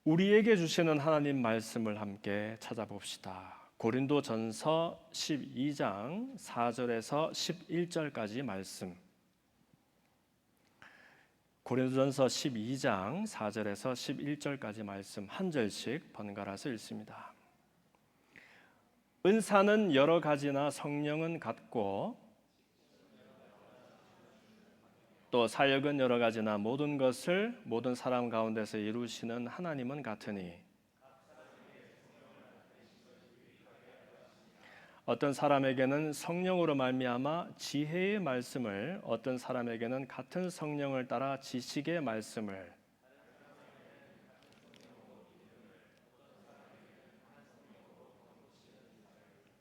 우리에게 주시는 하나님 말씀을 함께 찾아봅시다. 고린도전서 12장 4절에서 11절까지 말씀. 고린도전서 12장 4절에서 11절까지 말씀 한 절씩 번갈아서 읽습니다. 은사는 여러 가지나 성령은 같고 또 사역은 여러 가지나 모든 것을 모든 사람 가운데서 이루시는 하나님은 같으니 어떤 사람에게는 성령으로 말미암아 지혜의 말씀을, 어떤 사람에게는 같은 성령을 따라 지식의 말씀을,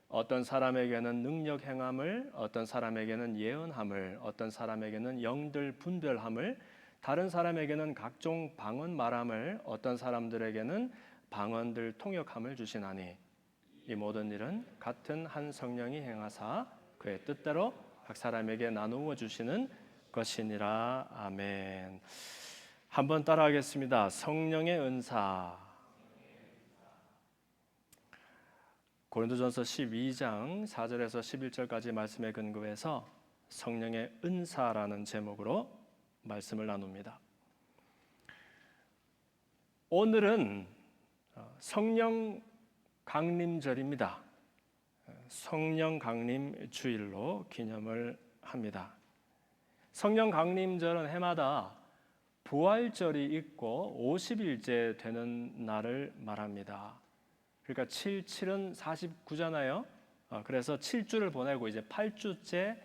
어떤 사람에게는 능력 행함을, 어떤 사람에게는 예언함을, 어떤 사람에게는 영들 분별함을, 다른 사람에게는 각종 방언 말함을, 어떤 사람들에게는 방언들 통역함을 주시나니 이 모든 일은 같은 한 성령이 행하사 그의 뜻대로 각 사람에게 나누어 주시는 것이니라. 아멘. 한번 따라하겠습니다. 성령의 은사. 고린도전서 12장 4절에서 11절까지 말씀에 근거해서 성령의 은사라는 제목으로 말씀을 나눕니다. 오늘은 성령 강림절입니다. 성령 강림 주일로 기념을 합니다. 성령 강림절은 해마다 부활절이 있고 50일째 되는 날을 말합니다. 그러니까 7은 49잖아요. 그래서 7주를 보내고 이제 8주째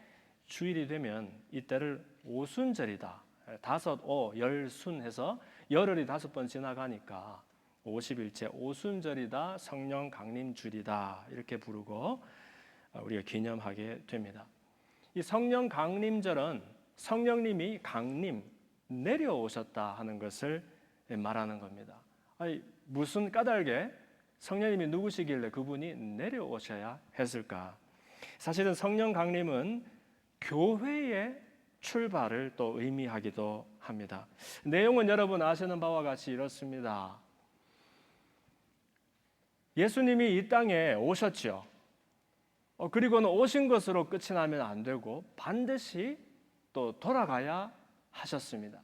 주일이 되면 이때를 오순절이다. 5, 5, 열순 해서 열흘이 5번 지나가니까 50일째 오순절이다, 성령 강림주일이다 이렇게 부르고 우리가 기념하게 됩니다. 이 성령 강림절은 성령님이 강림, 내려오셨다 하는 것을 말하는 겁니다. 아니, 무슨 까닭에 성령님이 누구시길래 그분이 내려오셔야 했을까? 사실은 성령 강림은 교회의 출발을 또 의미하기도 합니다. 내용은 여러분 아시는 바와 같이 이렇습니다. 예수님이 이 땅에 오셨죠. 그리고는 오신 것으로 끝이 나면 안 되고 반드시 또 돌아가야 하셨습니다.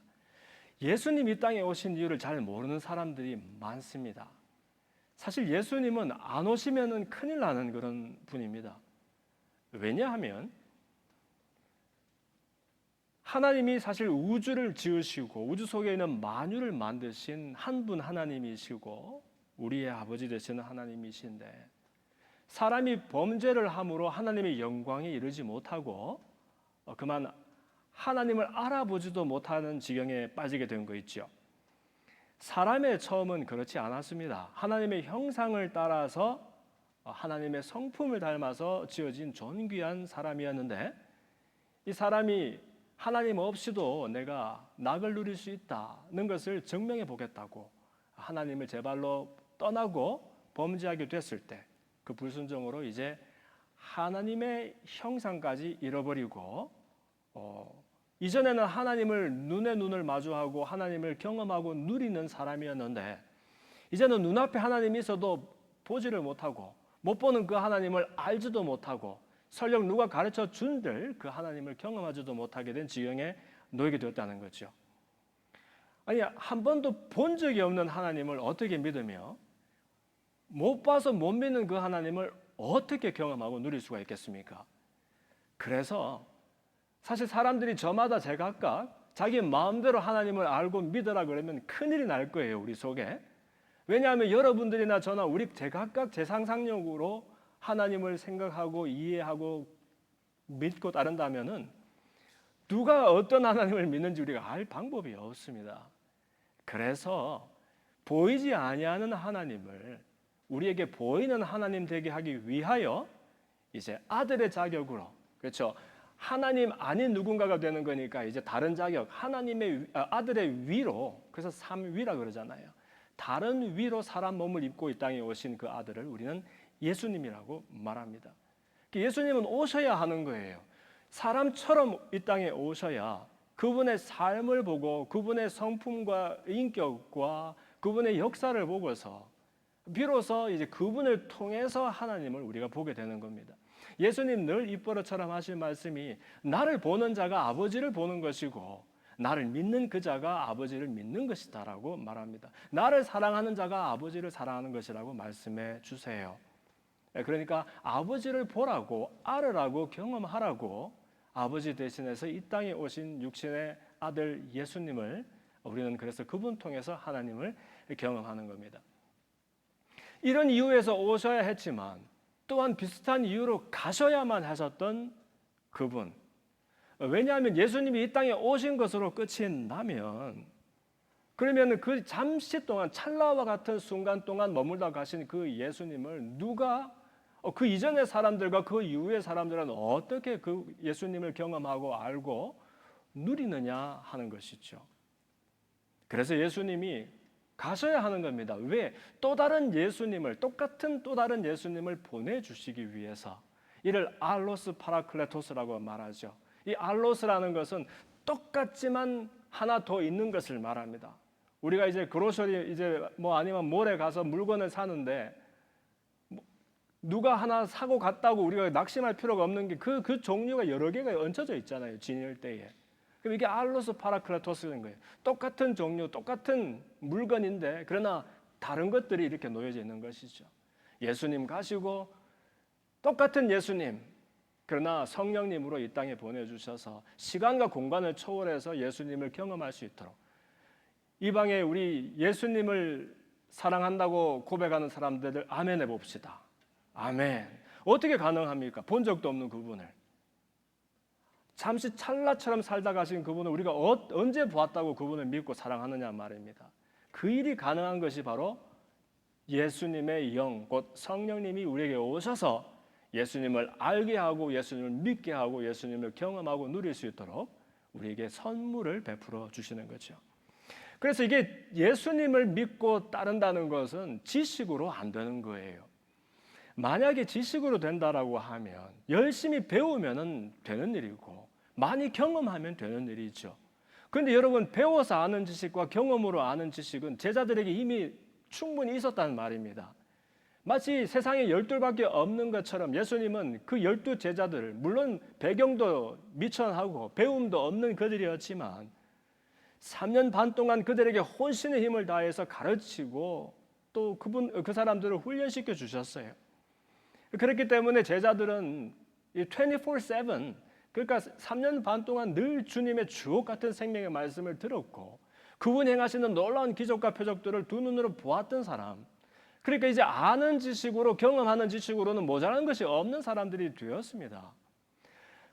예수님 이 땅에 오신 이유를 잘 모르는 사람들이 많습니다. 사실 예수님은 안 오시면 큰일 나는 그런 분입니다. 왜냐하면 하나님이 사실 우주를 지으시고 우주 속에 있는 만유를 만드신 한 분 하나님이시고 우리의 아버지 되시는 하나님이신데 사람이 범죄를 함으로 하나님의 영광에 이르지 못하고 그만 하나님을 알아보지도 못하는 지경에 빠지게 된 거 있죠. 사람의 처음은 그렇지 않았습니다. 하나님의 형상을 따라서 하나님의 성품을 닮아서 지어진 존귀한 사람이었는데 이 사람이 하나님 없이도 내가 낙을 누릴 수 있다는 것을 증명해 보겠다고 하나님을 제 발로 떠나고 범죄하게 됐을 때 그 불순종으로 이제 하나님의 형상까지 잃어버리고 이전에는 하나님을 눈에 눈을 마주하고 하나님을 경험하고 누리는 사람이었는데 이제는 눈앞에 하나님이 있어도 보지를 못하고 못 보는 그 하나님을 알지도 못하고 설령 누가 가르쳐 준들 그 하나님을 경험하지도 못하게 된 지경에 놓이게 되었다는 거죠. 아니, 한 번도 본 적이 없는 하나님을 어떻게 믿으며 못 봐서 못 믿는 그 하나님을 어떻게 경험하고 누릴 수가 있겠습니까? 그래서 사실 사람들이 저마다 제각각 자기 마음대로 하나님을 알고 믿으라 그러면 큰일이 날 거예요, 우리 속에. 왜냐하면 여러분들이나 저나 우리 제각각 제 상상력으로 하나님을 생각하고 이해하고 믿고 따른다면은 누가 어떤 하나님을 믿는지 우리가 알 방법이 없습니다. 그래서 보이지 아니하는 하나님을 우리에게 보이는 하나님 되게 하기 위하여 이제 아들의 자격으로, 그렇죠? 하나님 아닌 누군가가 되는 거니까 이제 다른 자격, 하나님의 아들의 위로, 그래서 삼위라 그러잖아요. 다른 위로 사람 몸을 입고 이 땅에 오신 그 아들을 우리는 예수님이라고 말합니다. 예수님은 오셔야 하는 거예요. 사람처럼 이 땅에 오셔야 그분의 삶을 보고 그분의 성품과 인격과 그분의 역사를 보고서 비로소 이제 그분을 통해서 하나님을 우리가 보게 되는 겁니다. 예수님 늘 입버릇처럼 하신 말씀이 나를 보는 자가 아버지를 보는 것이고 나를 믿는 그 자가 아버지를 믿는 것이다라고 말합니다. 나를 사랑하는 자가 아버지를 사랑하는 것이라고 말씀해 주세요. 그러니까 아버지를 보라고 알으라고 경험하라고 아버지 대신해서 이 땅에 오신 육신의 아들 예수님을 우리는 그래서 그분 통해서 하나님을 경험하는 겁니다. 이런 이유에서 오셔야 했지만 또한 비슷한 이유로 가셔야만 하셨던 그분. 왜냐하면 예수님이 이 땅에 오신 것으로 끝이 나면 그러면 그 잠시 동안 찰나와 같은 순간 동안 머물다 가신 그 예수님을 누가 그 이전의 사람들과 그 이후의 사람들은 어떻게 그 예수님을 경험하고 알고 누리느냐 하는 것이죠. 그래서 예수님이 가셔야 하는 겁니다. 왜? 또 다른 예수님을 똑같은 또 다른 예수님을 보내주시기 위해서 이를 알로스 파라클레토스라고 말하죠. 이 알로스라는 것은 똑같지만 하나 더 있는 것을 말합니다. 우리가 이제 그로셔리 이제 아니면 몰에 가서 물건을 사는데 누가 하나 사고 갔다고 우리가 낙심할 필요가 없는 게 그 종류가 여러 개가 얹혀져 있잖아요. 진일 때에. 그럼 이게 알로스 파라클레토스인 거예요. 똑같은 종류, 똑같은 물건인데 그러나 다른 것들이 이렇게 놓여져 있는 것이죠. 예수님 가시고 똑같은 예수님, 그러나 성령님으로 이 땅에 보내주셔서 시간과 공간을 초월해서 예수님을 경험할 수 있도록 이방에 우리 예수님을 사랑한다고 고백하는 사람들 아멘 해봅시다. 아멘. 어떻게 가능합니까? 본 적도 없는 그분을. 잠시 찰나처럼 살다 가신 그분을 우리가 언제 보았다고 그분을 믿고 사랑하느냐 말입니다. 그 일이 가능한 것이 바로 예수님의 영, 곧 성령님이 우리에게 오셔서 예수님을 알게 하고 예수님을 믿게 하고 예수님을 경험하고 누릴 수 있도록 우리에게 선물을 베풀어 주시는 거죠. 그래서 이게 예수님을 믿고 따른다는 것은 지식으로 안 되는 거예요. 만약에 지식으로 된다라고 하면 열심히 배우면 되는 일이고 많이 경험하면 되는 일이죠. 그런데 여러분 배워서 아는 지식과 경험으로 아는 지식은 제자들에게 이미 충분히 있었다는 말입니다. 마치 세상에 12밖에 없는 것처럼 예수님은 그 12 제자들을 물론 배경도 미천하고 배움도 없는 그들이었지만 3년 반 동안 그들에게 혼신의 힘을 다해서 가르치고 또 그 사람들을 훈련시켜 주셨어요. 그렇기 때문에 제자들은 24/7 그러니까 3년 반 동안 늘 주님의 주옥 같은 생명의 말씀을 들었고 그분 행하시는 놀라운 기적과 표적들을 두 눈으로 보았던 사람. 그러니까 이제 아는 지식으로 경험하는 지식으로는 모자란 것이 없는 사람들이 되었습니다.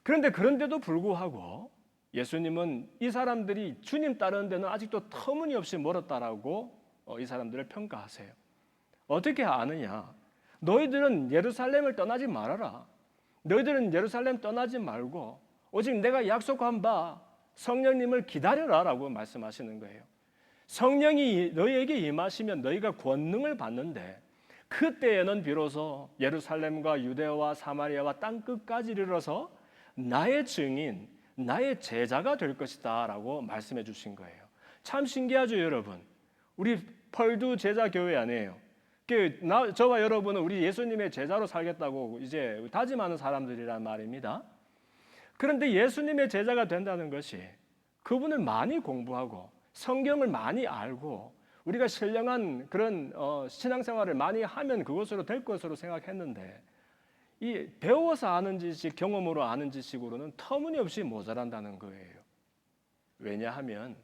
그런데도 불구하고 예수님은 이 사람들이 주님 따르는 데는 아직도 터무니없이 멀었다라고 이 사람들을 평가하세요. 어떻게 아느냐? 너희들은 예루살렘을 떠나지 말아라. 너희들은 예루살렘 떠나지 말고 오직 내가 약속한 바 성령님을 기다려라라고 말씀하시는 거예요. 성령이 너희에게 임하시면 너희가 권능을 받는데 그때에는 비로소 예루살렘과 유대와 사마리아와 땅 끝까지 이르러서 나의 증인, 나의 제자가 될 것이다 라고 말씀해 주신 거예요. 참 신기하죠 여러분. 우리 펄두 제자 교회 아니에요. 저와 여러분은 우리 예수님의 제자로 살겠다고 이제 다짐하는 사람들이란 말입니다. 그런데 예수님의 제자가 된다는 것이 그분을 많이 공부하고 성경을 많이 알고 우리가 신령한 그런 신앙생활을 많이 하면 그것으로 될 것으로 생각했는데 이 배워서 아는 지식, 경험으로 아는 지식으로는 터무니없이 모자란다는 거예요. 왜냐하면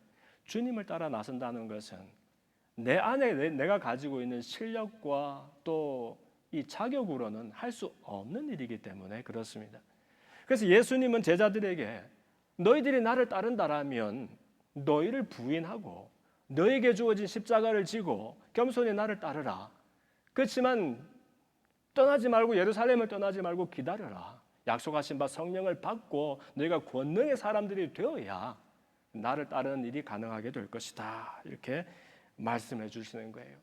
주님을 따라 나선다는 것은 내 안에 내가 가지고 있는 실력과 또 이 자격으로는 할 수 없는 일이기 때문에 그렇습니다. 그래서 예수님은 제자들에게 너희들이 나를 따른다라면 너희를 부인하고 너에게 주어진 십자가를 지고 겸손히 나를 따르라. 그렇지만 떠나지 말고 예루살렘을 떠나지 말고 기다려라. 약속하신 바 성령을 받고 너희가 권능의 사람들이 되어야 나를 따르는 일이 가능하게 될 것이다. 이렇게 말씀해 주시는 거예요.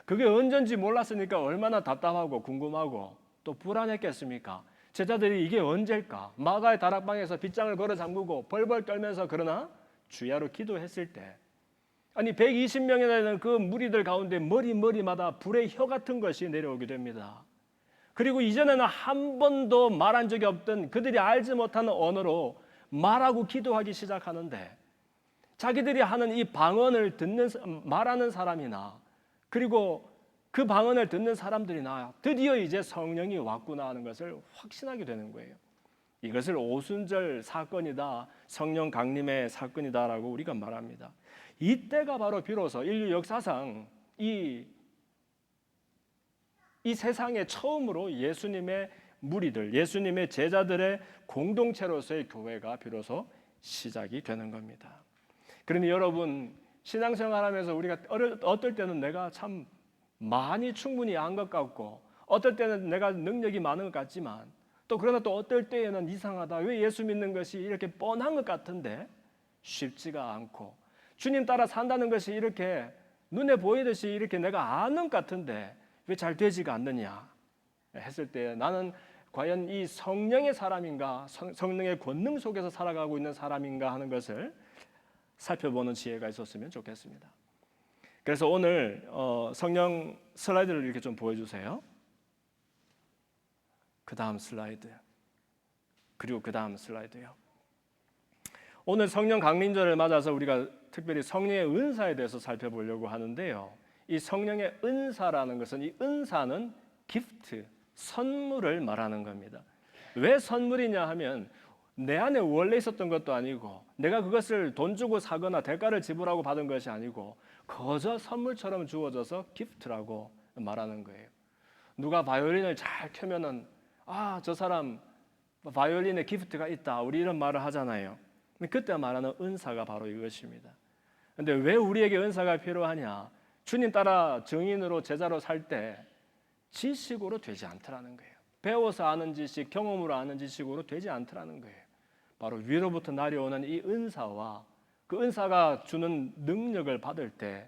그게 언젠지 몰랐으니까 얼마나 답답하고 궁금하고 또 불안했겠습니까? 제자들이 이게 언제일까? 마가의 다락방에서 빗장을 걸어 잠그고 벌벌 떨면서 그러나 주야로 기도했을 때 아니 120명이나 되는 그 무리들 가운데 머리마다 불의 혀 같은 것이 내려오게 됩니다. 그리고 이전에는 한 번도 말한 적이 없던 그들이 알지 못하는 언어로 말하고 기도하기 시작하는데, 자기들이 하는 이 방언을 듣는 말하는 사람이나 그리고 그 방언을 듣는 사람들이나 드디어 이제 성령이 왔구나 하는 것을 확신하게 되는 거예요. 이것을 오순절 사건이다, 성령 강림의 사건이다라고 우리가 말합니다. 이때가 바로 비로소 인류 역사상 이 세상에 처음으로 예수님의 무리들, 예수님의 제자들의 공동체로서의 교회가 비로소 시작이 되는 겁니다. 그러니 여러분, 신앙생활하면서 우리가 어떨 때는 내가 참 많이 충분히 안 것 같고, 어떨 때는 내가 능력이 많은 것 같지만, 또 그러나 또 어떨 때에는 이상하다, 왜 예수 믿는 것이 이렇게 뻔한 것 같은데 쉽지가 않고, 주님 따라 산다는 것이 이렇게 눈에 보이듯이 이렇게 내가 아는 것 같은데 왜 잘 되지가 않느냐 했을 때, 나는 과연 이 성령의 사람인가, 성령의 권능 속에서 살아가고 있는 사람인가 하는 것을 살펴보는 지혜가 있었으면 좋겠습니다. 그래서 오늘 성령 슬라이드를 이렇게 좀 보여주세요. 그 다음 슬라이드, 그리고 그 다음 슬라이드요. 오늘 성령 강림절을 맞아서 우리가 특별히 성령의 은사에 대해서 살펴보려고 하는데요. 이 성령의 은사라는 것은, 이 은사는 기프트, 선물을 말하는 겁니다. 왜 선물이냐 하면, 내 안에 원래 있었던 것도 아니고 내가 그것을 돈 주고 사거나 대가를 지불하고 받은 것이 아니고 거저 선물처럼 주어져서 기프트라고 말하는 거예요. 누가 바이올린을 잘 켜면은 저 사람 바이올린에 기프트가 있다, 우리 이런 말을 하잖아요. 그때 말하는 은사가 바로 이것입니다. 그런데 왜 우리에게 은사가 필요하냐? 주님 따라 증인으로 제자로 살 때 지식으로 되지 않더라는 거예요. 배워서 아는 지식, 경험으로 아는 지식으로 되지 않더라는 거예요. 바로 위로부터 내려오는 이 은사와 그 은사가 주는 능력을 받을 때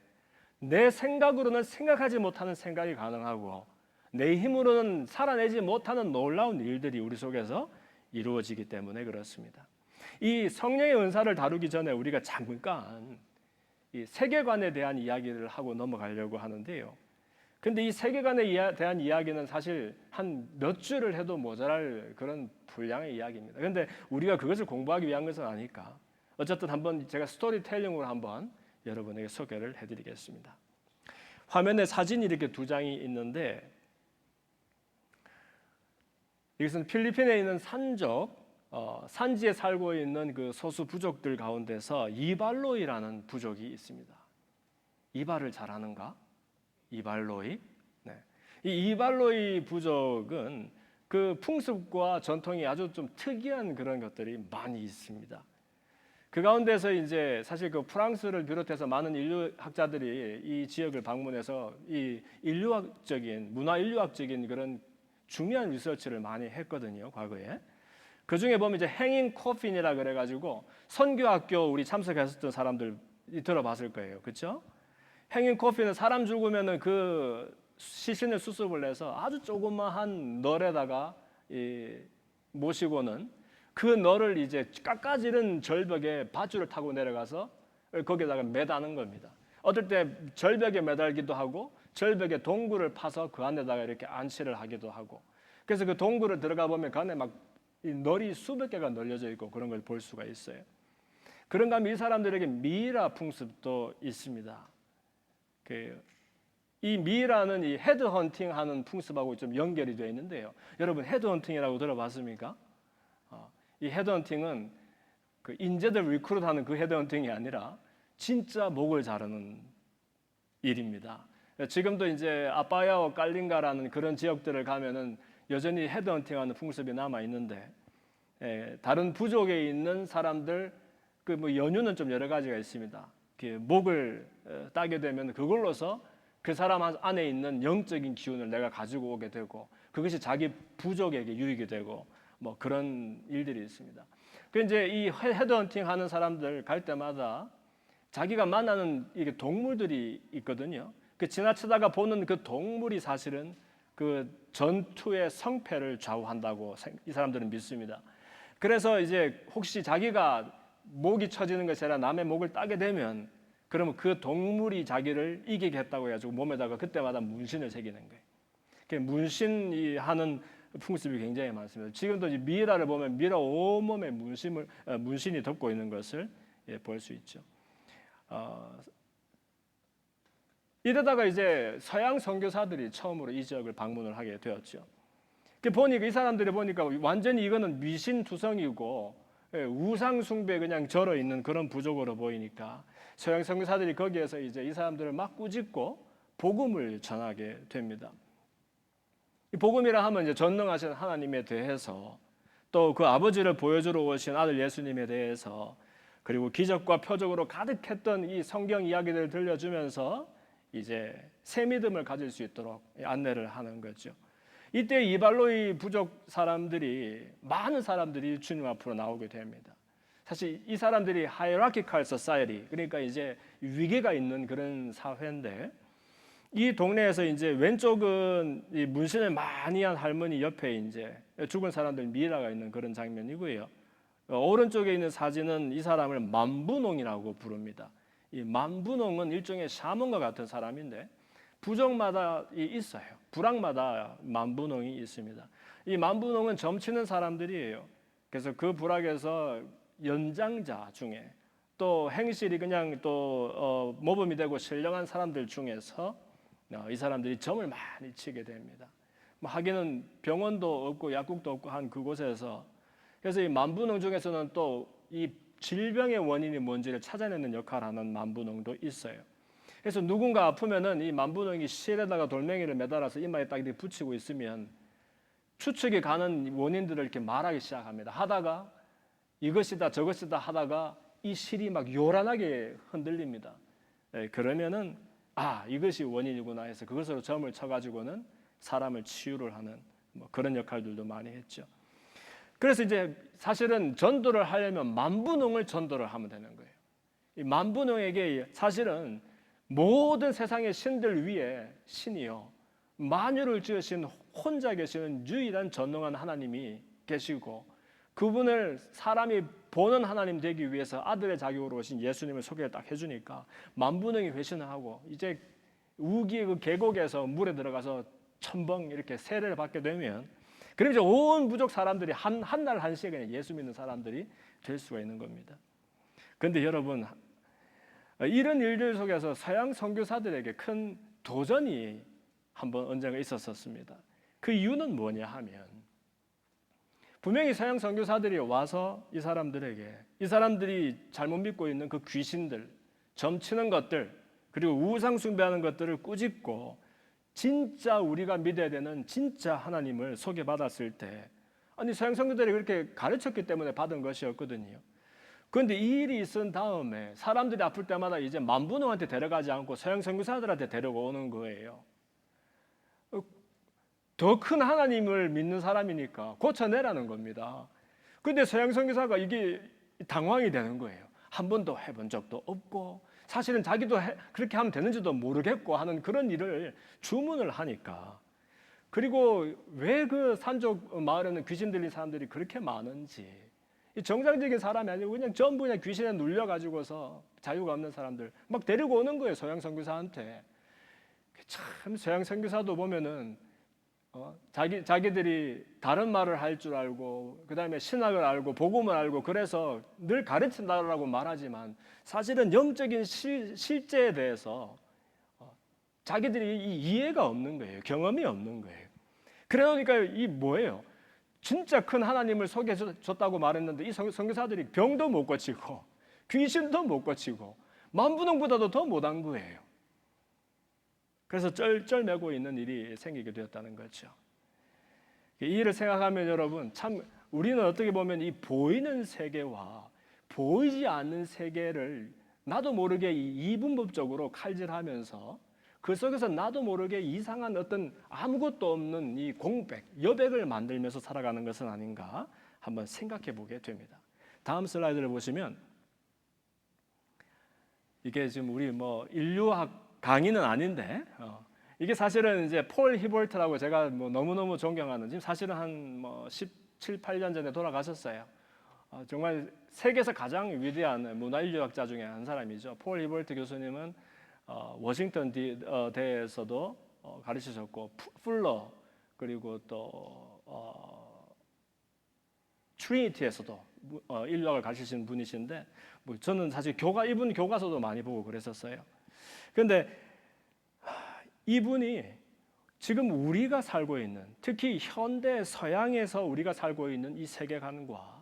내 생각으로는 생각하지 못하는 생각이 가능하고 내 힘으로는 살아내지 못하는 놀라운 일들이 우리 속에서 이루어지기 때문에 그렇습니다. 이 성령의 은사를 다루기 전에 우리가 잠깐 이 세계관에 대한 이야기를 하고 넘어가려고 하는데요. 근데 이 세계관에 대한 이야기는 사실 한 몇 줄을 해도 모자랄 그런 분량의 이야기입니다. 그런데 우리가 그것을 공부하기 위한 것은 아니까 어쨌든 한번 제가 스토리텔링으로 한번 여러분에게 소개를 해드리겠습니다. 화면에 사진이 이렇게 두 장이 있는데, 이것은 필리핀에 있는 산지에 살고 있는 그 소수 부족들 가운데서 이발로이라는 부족이 있습니다. 이발을 잘하는가? 이발로이? 네. 이 이발로이 부족은 그 풍습과 전통이 아주 좀 특이한 그런 것들이 많이 있습니다. 그 가운데서 이제 사실 그 프랑스를 비롯해서 많은 인류학자들이 이 지역을 방문해서 이 인류학적인, 문화 인류학적인 그런 중요한 리서치를 많이 했거든요, 과거에. 그 중에 보면 이제 행인 코핀이라 그래가지고 선교학교 우리 참석했었던 사람들 들어봤을 거예요, 그렇죠? 행인 코핀은 사람 죽으면은 그 시신을 수습을 해서 아주 조그마한 널에다가 모시고는 그 널을 이제 깎아지른 절벽에 밧줄을 타고 내려가서 거기다가 매다는 겁니다. 어떨 때 절벽에 매달기도 하고 절벽에 동굴을 파서 그 안에다가 이렇게 안치를 하기도 하고, 그래서 그 동굴을 들어가 보면 그 안에 막 이 널이 수백 개가 널려져 있고 그런 걸 볼 수가 있어요. 그런가 하면 이 사람들에게 미이라 풍습도 있습니다. 이 미이라는 이 헤드헌팅하는 풍습하고 좀 연결이 되어 있는데요. 여러분 헤드헌팅이라고 들어봤습니까? 이 헤드헌팅은 그 인재들 리크루트하는 그 헤드헌팅이 아니라 진짜 목을 자르는 일입니다. 지금도 이제 아빠야오 깔린가라는 그런 지역들을 가면은 여전히 헤드헌팅하는 풍습이 남아 있는데, 다른 부족에 있는 사람들 그 뭐 연유는 좀 여러 가지가 있습니다. 목을 따게 되면 그걸로서 그 사람 안에 있는 영적인 기운을 내가 가지고 오게 되고 그것이 자기 부족에게 유익이 되고 뭐 그런 일들이 있습니다. 그 이제 이 헤드헌팅 하는 사람들 갈 때마다 자기가 만나는 이게 동물들이 있거든요. 그 지나치다가 보는 그 동물이 사실은 그 전투의 성패를 좌우한다고 이 사람들은 믿습니다. 그래서 이제 혹시 자기가 목이 처지는 것이 아니라 남의 목을 따게 되면 그러면 그 동물이 자기를 이기겠다고 해가지고 몸에다가 그때마다 문신을 새기는 거예요. 문신이 하는 풍습이 굉장히 많습니다. 지금도 미라를 보면 미라 온몸에 문신이 덮고 있는 것을 볼 수 있죠. 이러다가 이제 서양 선교사들이 처음으로 이 지역을 방문을 하게 되었죠. 보니까 이 사람들이 보니까 완전히 이거는 미신투성이고 우상 숭배에 그냥 절어 있는 그런 부족으로 보이니까 서양 선교사들이 거기에서 이제 이 사람들을 막 꾸짖고 복음을 전하게 됩니다. 이 복음이라 하면 이제 전능하신 하나님에 대해서 또 그 아버지를 보여주러 오신 아들 예수님에 대해서 그리고 기적과 표적으로 가득했던 이 성경 이야기들을 들려주면서 이제 새 믿음을 가질 수 있도록 안내를 하는 거죠. 이때 이발로의 부족 사람들이 많은 사람들이 주님 앞으로 나오게 됩니다. 사실 이 사람들이 hierarchical society, 그러니까 이제 위계가 있는 그런 사회인데 이 동네에서 이제 왼쪽은 이 문신을 많이 한 할머니 옆에 이제 죽은 사람들 미라가 있는 그런 장면이고요. 오른쪽에 있는 사진은 이 사람을 만분홍이라고 부릅니다. 이 만분홍은 일종의 샤먼과 같은 사람인데 부족마다 있어요. 부락마다 만분홍이 있습니다. 이 만분홍은 점치는 사람들이에요. 그래서 그 부락에서 연장자 중에 또 행실이 그냥 또 모범이 되고 신령한 사람들 중에서 이 사람들이 점을 많이 치게 됩니다. 하기는 병원도 없고 약국도 없고 한 그곳에서 그래서 이 만분홍 중에서는 또 이 질병의 원인이 뭔지를 찾아내는 역할을 하는 만분홍도 있어요. 그래서 누군가 아프면은 이 만분홍이 실에다가 돌멩이를 매달아서 이마에 딱 이렇게 붙이고 있으면 추측이 가는 원인들을 이렇게 말하기 시작합니다. 하다가 이것이다 저것이다 하다가 이 실이 막 요란하게 흔들립니다. 그러면은 이것이 원인이구나 해서 그것으로 점을 쳐가지고는 사람을 치유를 하는 그런 역할들도 많이 했죠. 그래서 이제 사실은 전도를 하려면 만분홍을 전도를 하면 되는 거예요. 이 만분홍에게 사실은 모든 세상의 신들 위에 신이요 만유를 지으신 혼자 계시는 유일한 전능한 하나님이 계시고 그분을 사람이 보는 하나님 되기 위해서 아들의 자격으로 오신 예수님을 소개를 딱 해주니까 만분홍이 회신을 하고 이제 우기의 그 계곡에서 물에 들어가서 첨벙 이렇게 세례를 받게 되면 그럼 이제 온 부족 사람들이 한 날 한시에 그냥 예수 믿는 사람들이 될 수가 있는 겁니다. 그런데 여러분 이런 일들 속에서 서양 선교사들에게 큰 도전이 한번 언젠가 있었습니다. 그 이유는 뭐냐 하면 분명히 서양 선교사들이 와서 이 사람들이 잘못 믿고 있는 그 귀신들, 점치는 것들, 그리고 우상 숭배하는 것들을 꾸짖고 진짜 우리가 믿어야 되는 진짜 하나님을 소개받았을 때 아니 서양 선교들이 그렇게 가르쳤기 때문에 받은 것이었거든요. 그런데 이 일이 있은 다음에 사람들이 아플 때마다 이제 만분홍한테 데려가지 않고 서양 선교사들한테 데려오는 거예요. 더 큰 하나님을 믿는 사람이니까 고쳐내라는 겁니다. 그런데 서양 선교사가 이게 당황이 되는 거예요. 한 번도 해본 적도 없고 사실은 자기도 그렇게 하면 되는지도 모르겠고 하는 그런 일을 주문을 하니까 그리고 왜 그 산족 마을에는 귀신 들린 사람들이 그렇게 많은지 정상적인 사람이 아니고 그냥 전부 그냥 귀신에 눌려가지고서 자유가 없는 사람들 막 데리고 오는 거예요. 서양 선교사한테. 참 서양 선교사도 보면은 자기들이 다른 말을 할 줄 알고 그 다음에 신학을 알고 복음을 알고 그래서 늘 가르친다라고 말하지만 사실은 영적인 실제에 대해서 자기들이 이해가 없는 거예요. 경험이 없는 거예요. 그러니까 이 뭐예요? 진짜 큰 하나님을 소개해줬다고 말했는데 이 선교사들이 병도 못 고치고 귀신도 못 고치고 만분홍보다도 더 못한 거예요. 그래서 쩔쩔매고 있는 일이 생기게 되었다는 거죠. 이 일을 생각하면 여러분 참 우리는 어떻게 보면 이 보이는 세계와 보이지 않는 세계를 나도 모르게 이분법적으로 칼질하면서 그 속에서 나도 모르게 이상한 어떤 아무것도 없는 이 공백, 여백을 만들면서 살아가는 것은 아닌가 한번 생각해 보게 됩니다. 다음 슬라이드를 보시면 이게 지금 우리 인류학 강의는 아닌데 이게 사실은 이제 폴 히볼트라고 제가 너무너무 존경하는 지금 사실은 한 17, 18년 전에 돌아가셨어요. 정말 세계에서 가장 위대한 문화인류학자 중에 한 사람이죠. 폴 히벌트 교수님은 워싱턴 대에서도 가르치셨고, 풀러 그리고 또 트리니티에서도 인류학을 가르치신 분이신데, 저는 사실 이분 교과서도 많이 보고 그랬었어요. 그런데 이분이 지금 우리가 살고 있는, 특히 현대 서양에서 우리가 살고 있는 이 세계관과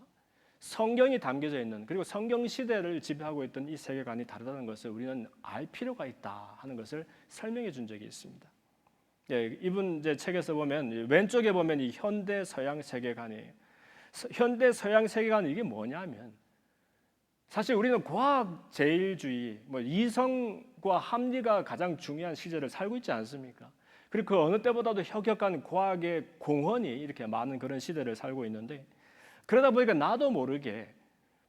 성경이 담겨져 있는, 그리고 성경 시대를 지배하고 있던 이 세계관이 다르다는 것을 우리는 알 필요가 있다 하는 것을 설명해 준 적이 있습니다. 예, 이분 이제 책에서 보면 왼쪽에 보면 이 현대 서양 세계관이에요. 현대 서양 세계관은 이게 뭐냐면, 사실 우리는 과학 제일주의, 이성과 합리가 가장 중요한 시절을 살고 있지 않습니까? 그리고 그 어느 때보다도 혁혁한 과학의 공헌이 이렇게 많은 그런 시대를 살고 있는데, 그러다 보니까 나도 모르게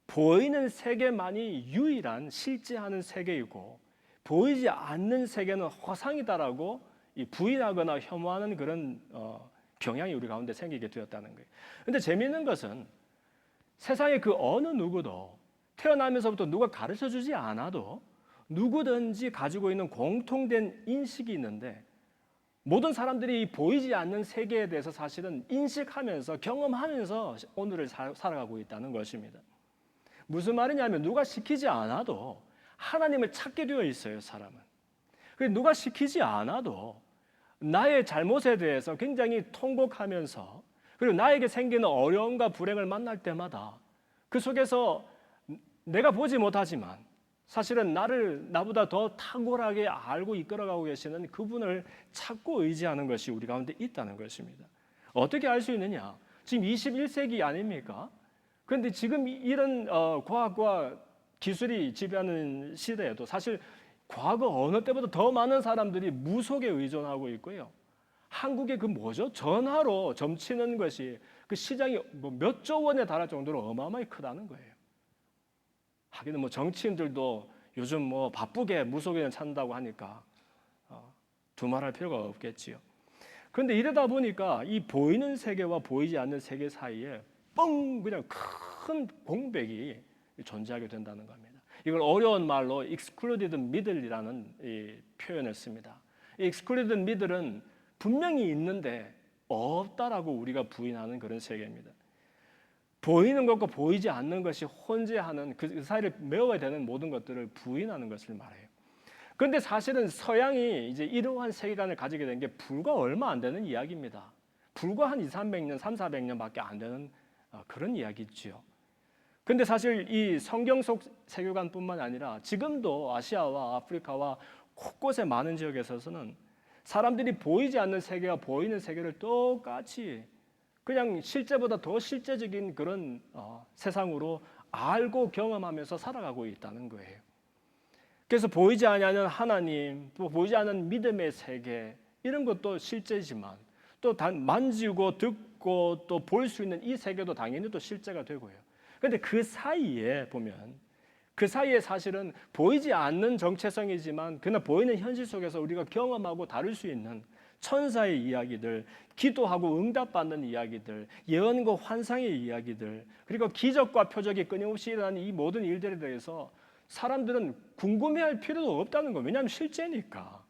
보이는 세계만이 유일한 실제하는 세계이고 보이지 않는 세계는 허상이다라고 부인하거나 혐오하는 그런 경향이 우리 가운데 생기게 되었다는 거예요. 그런데 재미있는 것은 세상의 그 어느 누구도 태어나면서부터 누가 가르쳐주지 않아도 누구든지 가지고 있는 공통된 인식이 있는데, 모든 사람들이 보이지 않는 세계에 대해서 사실은 인식하면서 경험하면서 오늘을 살아가고 있다는 것입니다. 무슨 말이냐면, 누가 시키지 않아도 하나님을 찾게 되어 있어요, 사람은. 누가 시키지 않아도 나의 잘못에 대해서 굉장히 통곡하면서, 그리고 나에게 생기는 어려움과 불행을 만날 때마다 그 속에서 내가 보지 못하지만 사실은 나보다 더 탁월하게 알고 이끌어가고 계시는 그분을 찾고 의지하는 것이 우리 가운데 있다는 것입니다. 어떻게 알 수 있느냐? 지금 21세기 아닙니까? 그런데 지금 이런 과학과 기술이 지배하는 시대에도 사실 과거 어느 때보다 더 많은 사람들이 무속에 의존하고 있고요. 한국의 그 전화로 점치는 것이 그 시장이 몇 조 원에 달할 정도로 어마어마하게 크다는 거예요. 하기는 정치인들도 요즘 바쁘게 무속인을 찾는다고 하니까 두말할 필요가 없겠지요. 그런데 이러다 보니까 이 보이는 세계와 보이지 않는 세계 사이에 그냥 큰 공백이 존재하게 된다는 겁니다. 이걸 어려운 말로 excluded middle이라는 이 표현을 씁니다. 이 excluded middle은 분명히 있는데 없다라고 우리가 부인하는 그런 세계입니다. 보이는 것과 보이지 않는 것이 혼재하는 그 사이를 메워야 되는 모든 것들을 부인하는 것을 말해요. 그런데 사실은 서양이 이제 이러한 세계관을 가지게 된 게 불과 얼마 안 되는 이야기입니다. 불과 한 300년, 400년밖에 안 되는 그런 이야기죠. 그런데 사실 이 성경 속 세계관뿐만 아니라 지금도 아시아와 아프리카와 곳곳에 많은 지역에 있어서는 사람들이 보이지 않는 세계와 보이는 세계를 똑같이 그냥 실제보다 더 실제적인 그런 세상으로 알고 경험하면서 살아가고 있다는 거예요. 그래서 보이지 않는 하나님, 또 보이지 않는 믿음의 세계, 이런 것도 실제지만 또 만지고 듣고 또 볼 수 있는 이 세계도 당연히 또 실제가 되고요. 그런데 그 사이에 보면, 그 사이에 사실은 보이지 않는 정체성이지만 그러나 보이는 현실 속에서 우리가 경험하고 다룰 수 있는 천사의 이야기들, 기도하고 응답받는 이야기들, 예언과 환상의 이야기들, 그리고 기적과 표적이 끊임없이 일어나는 이 모든 일들에 대해서 사람들은 궁금해할 필요도 없다는 거예요. 왜냐하면 실제니까.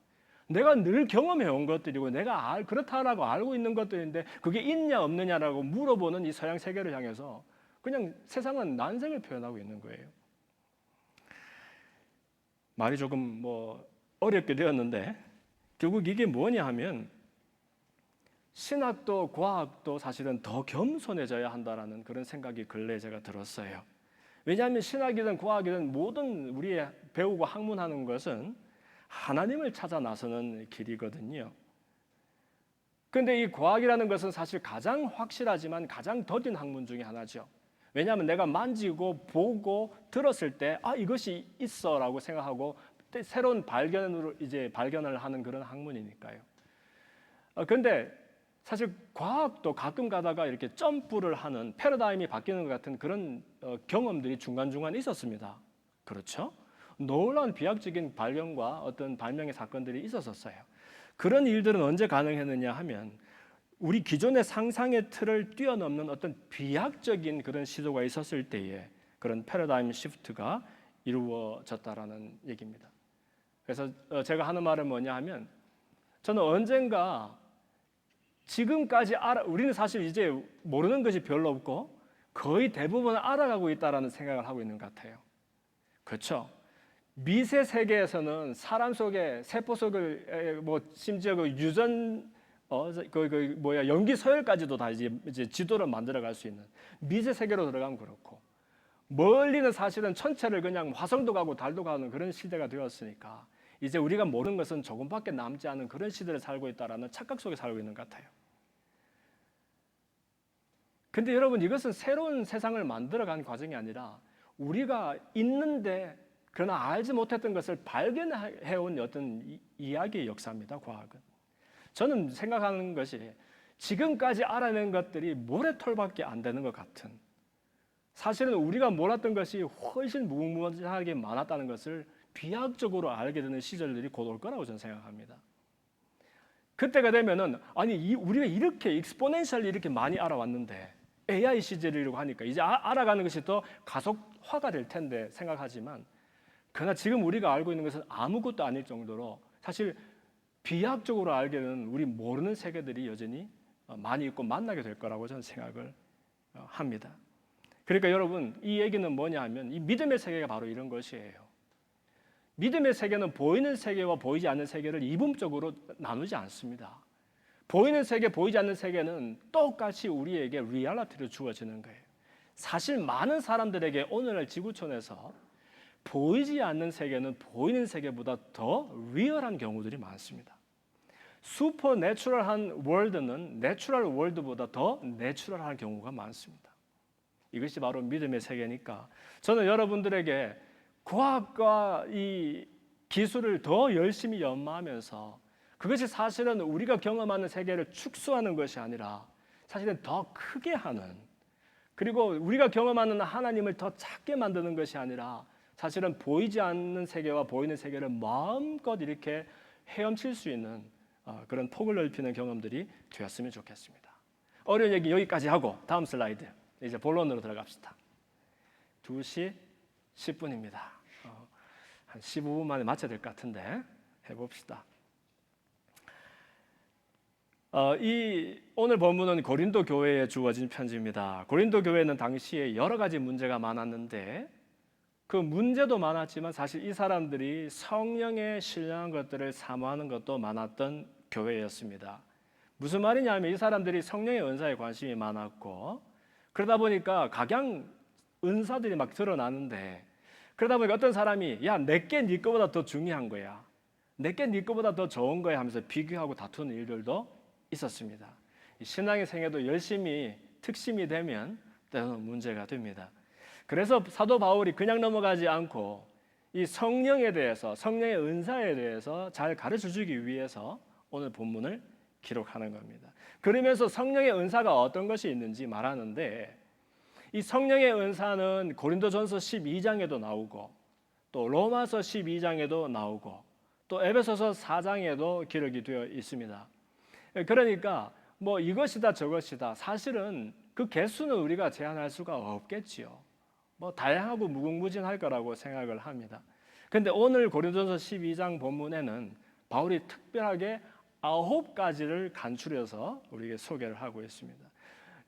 내가 늘 경험해온 것들이고 내가 그렇다라고 알고 있는 것들인데 그게 있냐 없느냐라고 물어보는 이 서양 세계를 향해서 그냥 세상은 난색을 표현하고 있는 거예요. 말이 조금 어렵게 되었는데 결국 이게 뭐냐 하면, 신학도 과학도 사실은 더 겸손해져야 한다라는 그런 생각이 근래에 제가 들었어요. 왜냐하면 신학이든 과학이든 모든 우리의 배우고 학문하는 것은 하나님을 찾아 나서는 길이거든요. 그런데 이 과학이라는 것은 사실 가장 확실하지만 가장 더딘 학문 중에 하나죠. 왜냐하면 내가 만지고 보고 들었을 때 이것이 있어라고 생각하고 새로운 발견을 하는 그런 학문이니까요. 그런데 사실 과학도 가끔 가다가 이렇게 점프를 하는, 패러다임이 바뀌는 것 같은 그런 경험들이 중간중간 있었습니다. 그렇죠? 놀라운 비약적인 발견과 어떤 발명의 사건들이 있었어요. 그런 일들은 언제 가능했느냐 하면 우리 기존의 상상의 틀을 뛰어넘는 어떤 비약적인 그런 시도가 있었을 때에 그런 패러다임 시프트가 이루어졌다라는 얘기입니다. 그래서 제가 하는 말은 뭐냐 하면, 저는 언젠가 지금까지 우리는 사실 이제 모르는 것이 별로 없고 거의 대부분 알아가고 있다라는 생각을 하고 있는 것 같아요. 그렇죠? 미세 세계에서는 사람 속에 세포 속을 심지어 그 유전 연기 서열까지도 다 이제 지도를 만들어갈 수 있는 미세 세계로 들어가면 그렇고, 멀리는 사실은 천체를 그냥 화성도 가고 달도 가는 그런 시대가 되었으니까 이제 우리가 모르는 것은 조금밖에 남지 않은 그런 시대를 살고 있다라는 착각 속에 살고 있는 것 같아요. 근데 여러분, 이것은 새로운 세상을 만들어간 과정이 아니라 우리가 있는데 그러나 알지 못했던 것을 발견해온 어떤 이야기의 역사입니다. 과학은. 저는 생각하는 것이 지금까지 알아낸 것들이 모래톨밖에 안 되는 것 같은, 사실은 우리가 몰랐던 것이 훨씬 무궁무진하게 많았다는 것을 비약적으로 알게 되는 시절들이 곧 올 거라고 저는 생각합니다. 그때가 되면은 우리가 이렇게 익스포넨셜리 이렇게 많이 알아왔는데 AI 시절이라고 하니까 이제 알아가는 것이 더 가속화가 될 텐데 생각하지만, 그러나 지금 우리가 알고 있는 것은 아무것도 아닐 정도로 사실 비약적으로 알게 되는 우리 모르는 세계들이 여전히 많이 있고 만나게 될 거라고 저는 생각을 합니다. 그러니까 여러분, 이 얘기는 뭐냐 하면 이 믿음의 세계가 바로 이런 것이에요. 믿음의 세계는 보이는 세계와 보이지 않는 세계를 이분법적으로 나누지 않습니다. 보이는 세계, 보이지 않는 세계는 똑같이 우리에게 리얼리티로 주어지는 거예요. 사실 많은 사람들에게 오늘날 지구촌에서 보이지 않는 세계는 보이는 세계보다 더 리얼한 경우들이 많습니다. 슈퍼내추럴한 월드는 내추럴 월드보다 더 내추럴한 경우가 많습니다. 이것이 바로 믿음의 세계니까 저는 여러분들에게 과학과 이 기술을 더 열심히 연마하면서 그것이 사실은 우리가 경험하는 세계를 축소하는 것이 아니라 사실은 더 크게 하는, 그리고 우리가 경험하는 하나님을 더 작게 만드는 것이 아니라 사실은 보이지 않는 세계와 보이는 세계를 마음껏 이렇게 헤엄칠 수 있는 그런 폭을 넓히는 경험들이 되었으면 좋겠습니다. 어려운 얘기 여기까지 하고 다음 슬라이드 이제 본론으로 들어갑시다. 2시 10분입니다. 한 15분 만에 마쳐야 될 것 같은데 해봅시다. 오늘 본문은 고린도 교회에 주어진 편지입니다. 고린도 교회는 당시에 여러 가지 문제가 많았는데 그 문제도 많았지만 사실 이 사람들이 성령에 신령한 것들을 사모하는 것도 많았던 교회였습니다. 무슨 말이냐면 이 사람들이 성령의 은사에 관심이 많았고, 그러다 보니까 각양 은사들이 막 드러나는데, 그러다 보니까 어떤 사람이 야, 내게 네 거보다 더 중요한 거야, 내게 네 거보다 더 좋은 거야 하면서 비교하고 다투는 일들도 있었습니다. 신앙의 생애도 열심히 특심이 되면 때로는 문제가 됩니다. 그래서 사도 바울이 그냥 넘어가지 않고 이 성령에 대해서, 성령의 은사에 대해서 잘 가르쳐 주기 위해서 오늘 본문을 기록하는 겁니다. 그러면서 성령의 은사가 어떤 것이 있는지 말하는데, 이 성령의 은사는 고린도전서 12장에도 나오고 또 로마서 12장에도 나오고 또 에베소서 4장에도 기록이 되어 있습니다. 그러니까 뭐 이것이다 저것이다, 사실은 그 개수는 우리가 제한할 수가 없겠지요. 뭐 다양하고 무궁무진할 거라고 생각을 합니다. 그런데 오늘 고린도전서 12장 본문에는 바울이 특별하게 9가지를 간추려서 우리에게 소개를 하고 있습니다.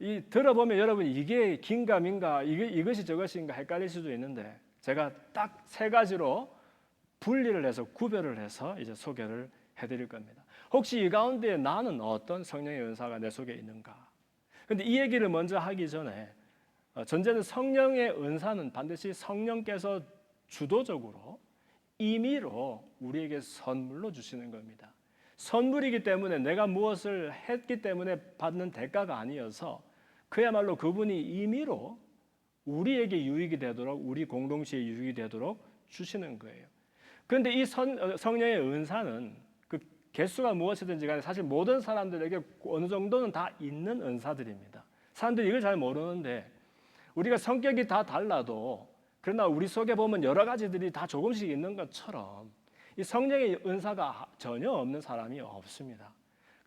이 들어보면 여러분 이게 긴가 민가, 이것이 저것인가 헷갈릴 수도 있는데 제가 딱 3가지로 분리를 해서 구별을 해서 이제 소개를 해드릴 겁니다. 혹시 이 가운데 나는 어떤 성령의 은사가 내 속에 있는가? 그런데 이 얘기를 먼저 하기 전에 전제는 성령의 은사는 반드시 성령께서 주도적으로 임의로 우리에게 선물로 주시는 겁니다. 선물이기 때문에 내가 무엇을 했기 때문에 받는 대가가 아니어서 그야말로 그분이 임의로 우리에게 유익이 되도록, 우리 공동체에 유익이 되도록 주시는 거예요. 그런데 이 성령의 은사는 그 개수가 무엇이든지 간에 사실 모든 사람들에게 어느 정도는 다 있는 은사들입니다. 사람들이 이걸 잘 모르는데 우리가 성격이 다 달라도 그러나 우리 속에 보면 여러 가지들이 다 조금씩 있는 것처럼 이 성령의 은사가 전혀 없는 사람이 없습니다.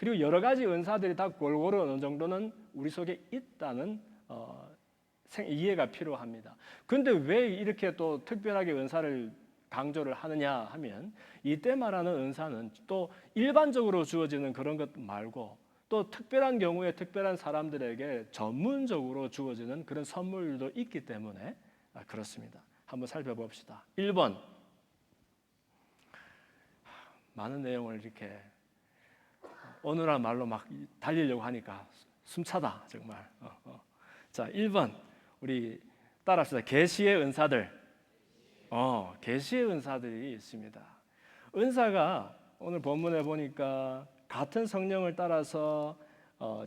그리고 여러 가지 은사들이 다 골고루 어느 정도는 우리 속에 있다는 이해가 필요합니다. 그런데 왜 이렇게 또 특별하게 은사를 강조를 하느냐 하면 이때 말하는 은사는 또 일반적으로 주어지는 그런 것 말고 또 특별한 경우에 특별한 사람들에게 전문적으로 주어지는 그런 선물도 있기 때문에 그렇습니다. 한번 살펴봅시다. 1번, 많은 내용을 이렇게 어느날 말로 막 달리려고 하니까 숨차다 정말. 자, 1번 우리 따라합시다. 계시의 은사들. 계시의 은사들이 있습니다. 은사가 오늘 본문에 보니까 같은 성령을 따라서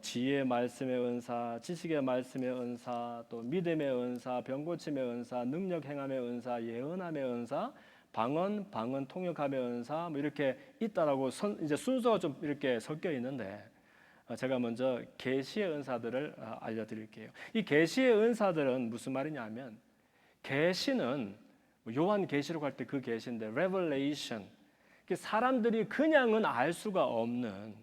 지혜의 말씀의 은사, 지식의 말씀의 은사, 또 믿음의 은사, 병고침의 은사, 능력 행함의 은사, 예언함의 은사, 방언 통역함의 은사 뭐 이렇게 있다라고 이제 순서가 좀 이렇게 섞여 있는데 제가 먼저 계시의 은사들을 알려드릴게요. 이 계시의 은사들은 무슨 말이냐면 계시는 요한 계시록 할 때 그 계시인데 revelation 사람들이 그냥은 알 수가 없는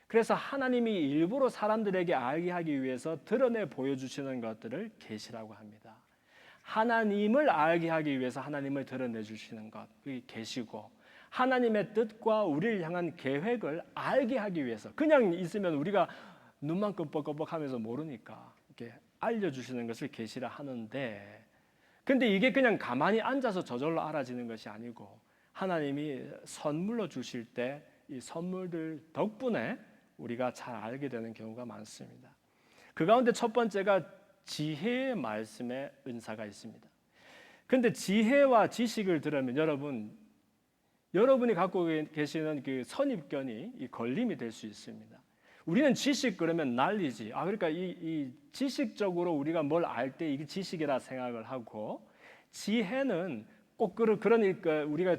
그래서 하나님이 일부러 사람들에게 알게 하기 위해서 드러내 보여주시는 것들을 계시라고 합니다. 하나님을 알게 하기 위해서 하나님을 드러내 주시는 것 그게 계시고 하나님의 뜻과 우리를 향한 계획을 알게 하기 위해서 그냥 있으면 우리가 눈만 끔뻑끔뻑하면서 모르니까 이렇게 알려주시는 것을 계시라 하는데 근데 이게 그냥 가만히 앉아서 저절로 알아지는 것이 아니고 하나님이 선물로 주실 때 이 선물들 덕분에 우리가 잘 알게 되는 경우가 많습니다. 그 가운데 첫 번째가 지혜의 말씀의 은사가 있습니다. 그런데 지혜와 지식을 들으면 여러분이 갖고 계시는 그 선입견이 이 걸림이 될 수 있습니다. 우리는 지식 그러면 knowledge, 그러니까 이 지식적으로 우리가 뭘 알 때 이게 지식이라 생각을 하고 지혜는 꼭 그러니까 우리가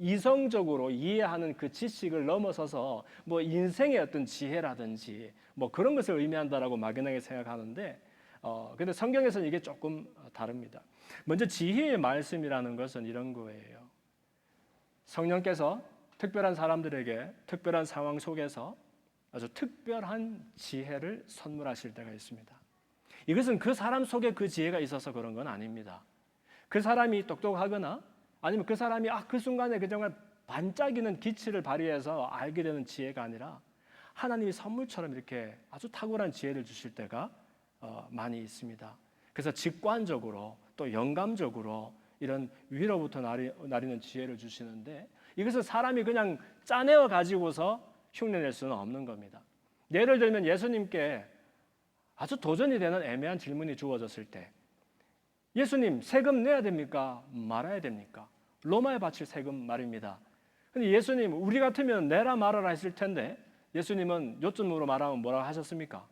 이성적으로 이해하는 그 지식을 넘어서서 뭐 인생의 어떤 지혜라든지 뭐 그런 것을 의미한다라고 막연하게 생각하는데 근데 성경에서는 이게 조금 다릅니다. 먼저 지혜의 말씀이라는 것은 이런 거예요. 성령께서 특별한 사람들에게 특별한 상황 속에서 아주 특별한 지혜를 선물하실 때가 있습니다. 이것은 그 사람 속에 그 지혜가 있어서 그런 건 아닙니다. 그 사람이 똑똑하거나 아니면 그 사람이 그 순간에 그 정말 반짝이는 기치를 발휘해서 알게 되는 지혜가 아니라 하나님이 선물처럼 이렇게 아주 탁월한 지혜를 주실 때가 많이 있습니다. 그래서 직관적으로 또 영감적으로 이런 위로부터 나리는 지혜를 주시는데 이것을 사람이 그냥 짜내어 가지고서 흉내낼 수는 없는 겁니다. 예를 들면 예수님께 아주 도전이 되는 애매한 질문이 주어졌을 때 예수님 세금 내야 됩니까? 말아야 됩니까? 로마에 바칠 세금 말입니다. 근데 예수님 우리 같으면 내라 말아라 했을 텐데 예수님은 요점으로 말하면 뭐라고 하셨습니까?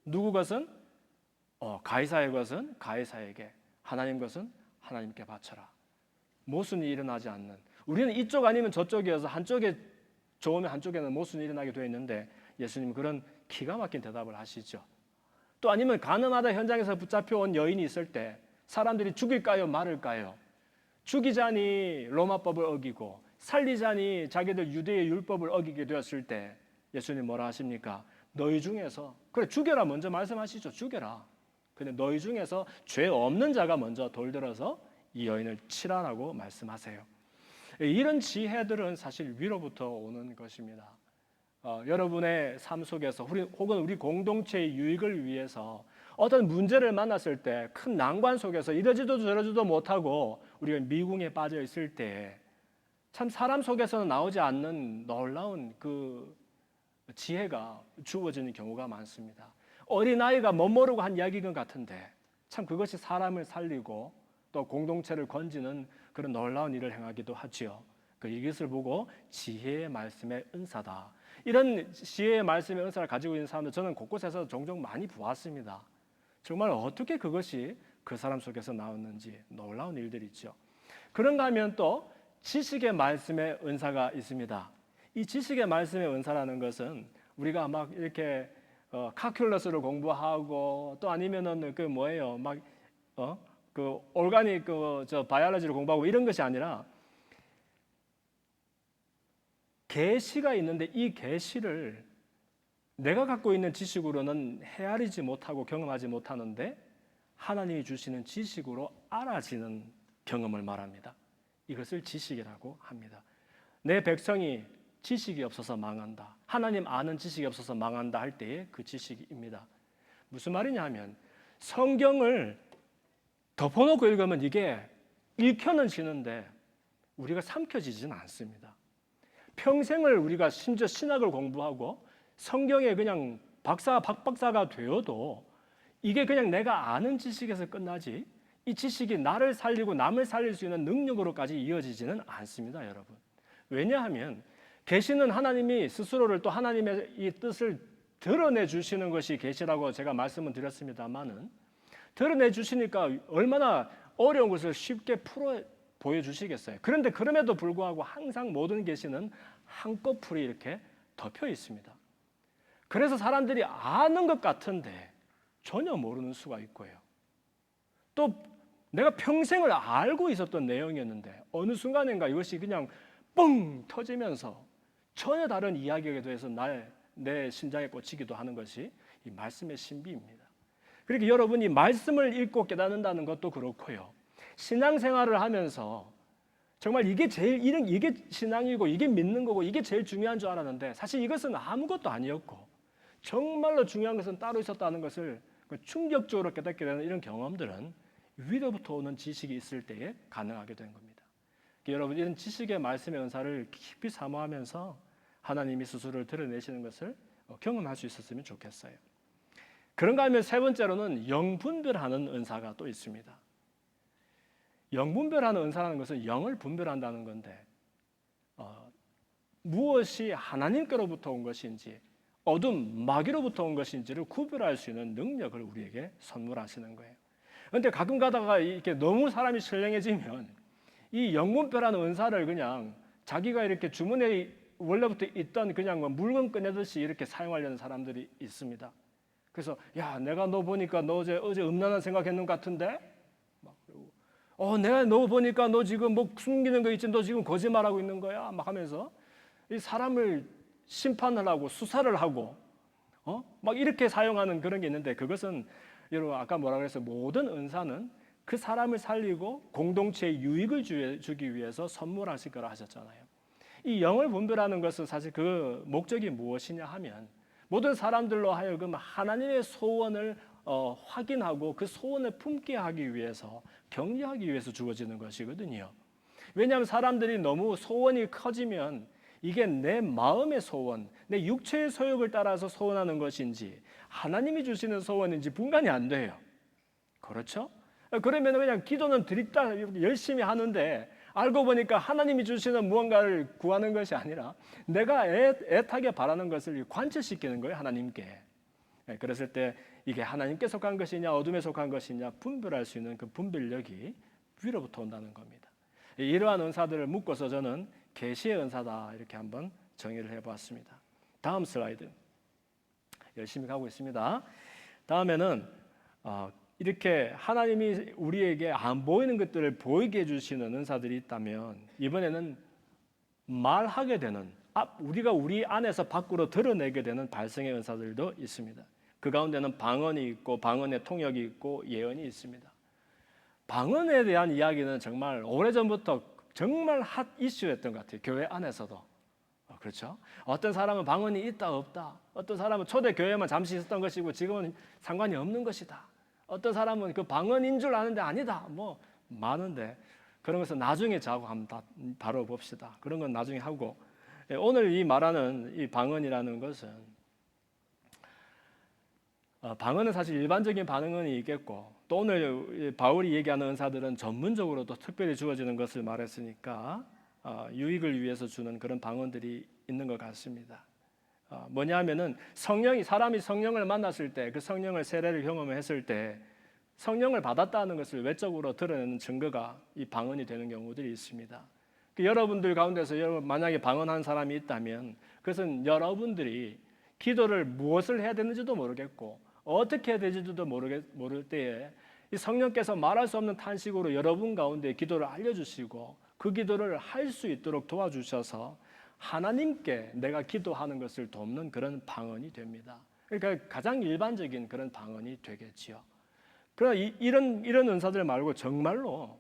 누구 것은 가이사의 것은 가이사에게 하나님 것은 하나님께 바쳐라. 모순이 일어나지 않는 우리는 이쪽 아니면 저쪽이어서 한쪽에 좋으면 한쪽에는 모순이 일어나게 되어 있는데 예수님은 그런 기가 막힌 대답을 하시죠. 또 아니면 가늠하다 현장에서 붙잡혀온 여인이 있을 때 사람들이 죽일까요 말을까요? 죽이자니 로마법을 어기고 살리자니 자기들 유대의 율법을 어기게 되었을 때 예수님 뭐라 하십니까? 너희 중에서 그래 죽여라 먼저 말씀하시죠. 죽여라. 근데 너희 중에서 죄 없는 자가 먼저 돌들어서 이 여인을 치라라고 말씀하세요. 이런 지혜들은 사실 위로부터 오는 것입니다. 여러분의 삶 속에서 혹은 우리 공동체의 유익을 위해서 어떤 문제를 만났을 때 큰 난관 속에서 이러지도 저러지도 못하고 우리가 미궁에 빠져 있을 때 참 사람 속에서는 나오지 않는 놀라운 그 지혜가 주어지는 경우가 많습니다. 어린아이가 못 모르고 한 이야기인 것 같은데 참 그것이 사람을 살리고 또 공동체를 건지는 그런 놀라운 일을 행하기도 하지요. 이것을 보고 지혜의 말씀의 은사다. 이런 지혜의 말씀의 은사를 가지고 있는 사람들 저는 곳곳에서 종종 많이 보았습니다. 정말 어떻게 그것이 그 사람 속에서 나왔는지 놀라운 일들이죠. 그런가 하면 또 지식의 말씀의 은사가 있습니다. 이 지식의 말씀의 은사라는 것은 우리가 막 이렇게 칼큘러스를 공부하고 또 아니면은 그 뭐예요? 그 올가닉 바이올로지를 공부하고 이런 것이 아니라 계시가 있는데 이 계시를 내가 갖고 있는 지식으로는 헤아리지 못하고 경험하지 못하는데 하나님이 주시는 지식으로 알아지는 경험을 말합니다. 이것을 지식이라고 합니다. 내 백성이 지식이 없어서 망한다. 하나님 아는 지식이 없어서 망한다 할 때의 그 지식입니다. 무슨 말이냐 하면 성경을 덮어놓고 읽으면 이게 읽혀는 지는데 우리가 삼켜지지는 않습니다. 평생을 우리가 심지어 신학을 공부하고 성경에 그냥 박박사가 되어도 이게 그냥 내가 아는 지식에서 끝나지 이 지식이 나를 살리고 남을 살릴 수 있는 능력으로까지 이어지지는 않습니다, 여러분. 왜냐하면 계시는 하나님이 스스로를 또 하나님의 이 뜻을 드러내 주시는 것이 계시라고 제가 말씀을 드렸습니다만은 드러내 주시니까 얼마나 어려운 것을 쉽게 풀어 보여주시겠어요. 그런데 그럼에도 불구하고 항상 모든 계시는 한꺼풀이 이렇게 덮여 있습니다. 그래서 사람들이 아는 것 같은데 전혀 모르는 수가 있고요. 또 내가 평생을 알고 있었던 내용이었는데 어느 순간인가 이것이 그냥 뻥 터지면서 전혀 다른 이야기에 대해서 내 심장에 꽂히기도 하는 것이 이 말씀의 신비입니다. 그러니까 여러분이 말씀을 읽고 깨닫는다는 것도 그렇고요. 신앙생활을 하면서 정말 이게 신앙이고 이게 믿는 거고 이게 제일 중요한 줄 알았는데 사실 이것은 아무것도 아니었고 정말로 중요한 것은 따로 있었다는 것을 충격적으로 깨닫게 되는 이런 경험들은 위로부터 오는 지식이 있을 때에 가능하게 된 겁니다. 여러분 이런 지식의 말씀의 은사를 깊이 사모하면서 하나님이 스스로를 드러내시는 것을 경험할 수 있었으면 좋겠어요. 그런가 하면 세 번째로는 영분별하는 은사가 또 있습니다. 영분별하는 은사라는 것은 영을 분별한다는 건데 무엇이 하나님께로부터 온 것인지 어둠, 마귀로부터 온 것인지를 구별할 수 있는 능력을 우리에게 선물하시는 거예요. 그런데 가끔 가다가 이렇게 너무 사람이 신령해지면 이 영분별하는 은사를 그냥 자기가 이렇게 주머니에 원래부터 있던 그냥 물건 꺼내듯이 이렇게 사용하려는 사람들이 있습니다. 그래서 야 내가 너 보니까 너 어제 음란한 생각했는 것 같은데 막 그리고 내가 너 보니까 너 지금 뭐 숨기는 거 있지 너 지금 거짓말하고 있는 거야 막 하면서 이 사람을 심판을 하고 수사를 하고 막 이렇게 사용하는 그런 게 있는데 그것은 여러분 아까 뭐라 그랬어요? 모든 은사는 그 사람을 살리고 공동체에 유익을 주기 위해서 선물하실 거라 하셨잖아요. 이 영을 분별하는 것은 사실 그 목적이 무엇이냐 하면 모든 사람들로 하여금 하나님의 소원을 확인하고 그 소원을 품게 하기 위해서 격려하기 위해서 주어지는 것이거든요. 왜냐하면 사람들이 너무 소원이 커지면 이게 내 마음의 소원, 내 육체의 소욕을 따라서 소원하는 것인지 하나님이 주시는 소원인지 분간이 안 돼요. 그렇죠? 그러면 그냥 기도는 드립다 열심히 하는데 알고 보니까 하나님이 주시는 무언가를 구하는 것이 아니라 내가 애타게 바라는 것을 관철시키는 거예요, 하나님께. 그랬을 때 이게 하나님께 속한 것이냐 어둠에 속한 것이냐 분별할 수 있는 그 분별력이 위로부터 온다는 겁니다. 이러한 은사들을 묶어서 저는 계시의 은사다 이렇게 한번 정의를 해보았습니다. 다음 슬라이드. 열심히 가고 있습니다. 다음에는 이렇게 하나님이 우리에게 안 보이는 것들을 보이게 해주시는 은사들이 있다면 이번에는 말하게 되는 우리가 우리 안에서 밖으로 드러내게 되는 발성의 은사들도 있습니다. 그 가운데는 방언이 있고 방언의 통역이 있고 예언이 있습니다. 방언에 대한 이야기는 정말 오래전부터 정말 핫 이슈였던 것 같아요. 교회 안에서도. 그렇죠? 어떤 사람은 방언이 있다 없다. 어떤 사람은 초대 교회만 잠시 있었던 것이고 지금은 상관이 없는 것이다. 어떤 사람은 그 방언인 줄 아는데 아니다. 뭐 많은데 그런 것은 나중에 자고 한번 다뤄봅시다. 그런 건 나중에 하고 오늘 이 말하는 이 방언이라는 것은 방언은 사실 일반적인 방언이 있겠고 또 오늘 바울이 얘기하는 은사들은 전문적으로 또 특별히 주어지는 것을 말했으니까 유익을 위해서 주는 그런 방언들이 있는 것 같습니다. 뭐냐 하면은 사람이 성령을 만났을 때 그 성령을 세례를 경험했을 때 성령을 받았다는 것을 외적으로 드러내는 증거가 이 방언이 되는 경우들이 있습니다. 여러분들 가운데서 만약에 방언한 사람이 있다면 그것은 여러분들이 기도를 무엇을 해야 되는지도 모르겠고 어떻게 해야 되는지도 모를 때에 이 성령께서 말할 수 없는 탄식으로 여러분 가운데 기도를 알려주시고 그 기도를 할 수 있도록 도와주셔서 하나님께 내가 기도하는 것을 돕는 그런 방언이 됩니다. 그러니까 가장 일반적인 그런 방언이 되겠지요. 그러나 이런 은사들 말고 정말로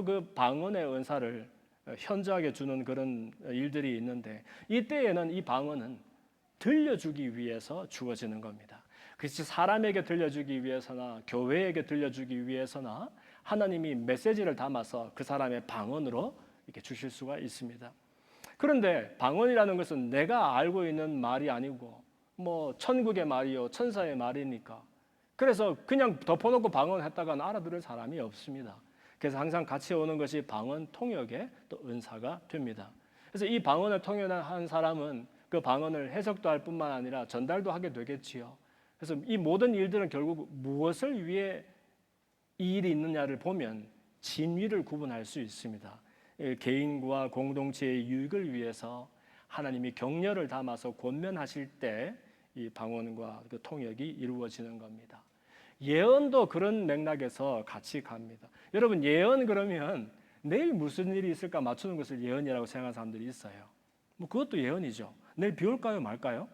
그 방언의 은사를 현저하게 주는 그런 일들이 있는데, 이때에는 이 방언은 들려주기 위해서 주어지는 겁니다. 그렇지, 사람에게 들려주기 위해서나 교회에게 들려주기 위해서나 하나님이 메시지를 담아서 그 사람의 방언으로 이렇게 주실 수가 있습니다. 그런데 방언이라는 것은 내가 알고 있는 말이 아니고 뭐 천국의 말이요 천사의 말이니까, 그래서 그냥 덮어놓고 방언했다가는 알아들을 사람이 없습니다. 그래서 항상 같이 오는 것이 방언 통역의 또 은사가 됩니다. 그래서 이 방언을 통역한 사람은 그 방언을 해석도 할 뿐만 아니라 전달도 하게 되겠지요. 그래서 이 모든 일들은 결국 무엇을 위해 이 일이 있느냐를 보면 진위를 구분할 수 있습니다. 개인과 공동체의 유익을 위해서 하나님이 격려를 담아서 권면하실 때 이 방언과 그 통역이 이루어지는 겁니다. 예언도 그런 맥락에서 같이 갑니다. 여러분, 예언 그러면 내일 무슨 일이 있을까 맞추는 것을 예언이라고 생각하는 사람들이 있어요. 뭐 그것도 예언이죠. 내일 비 올까요 말까요?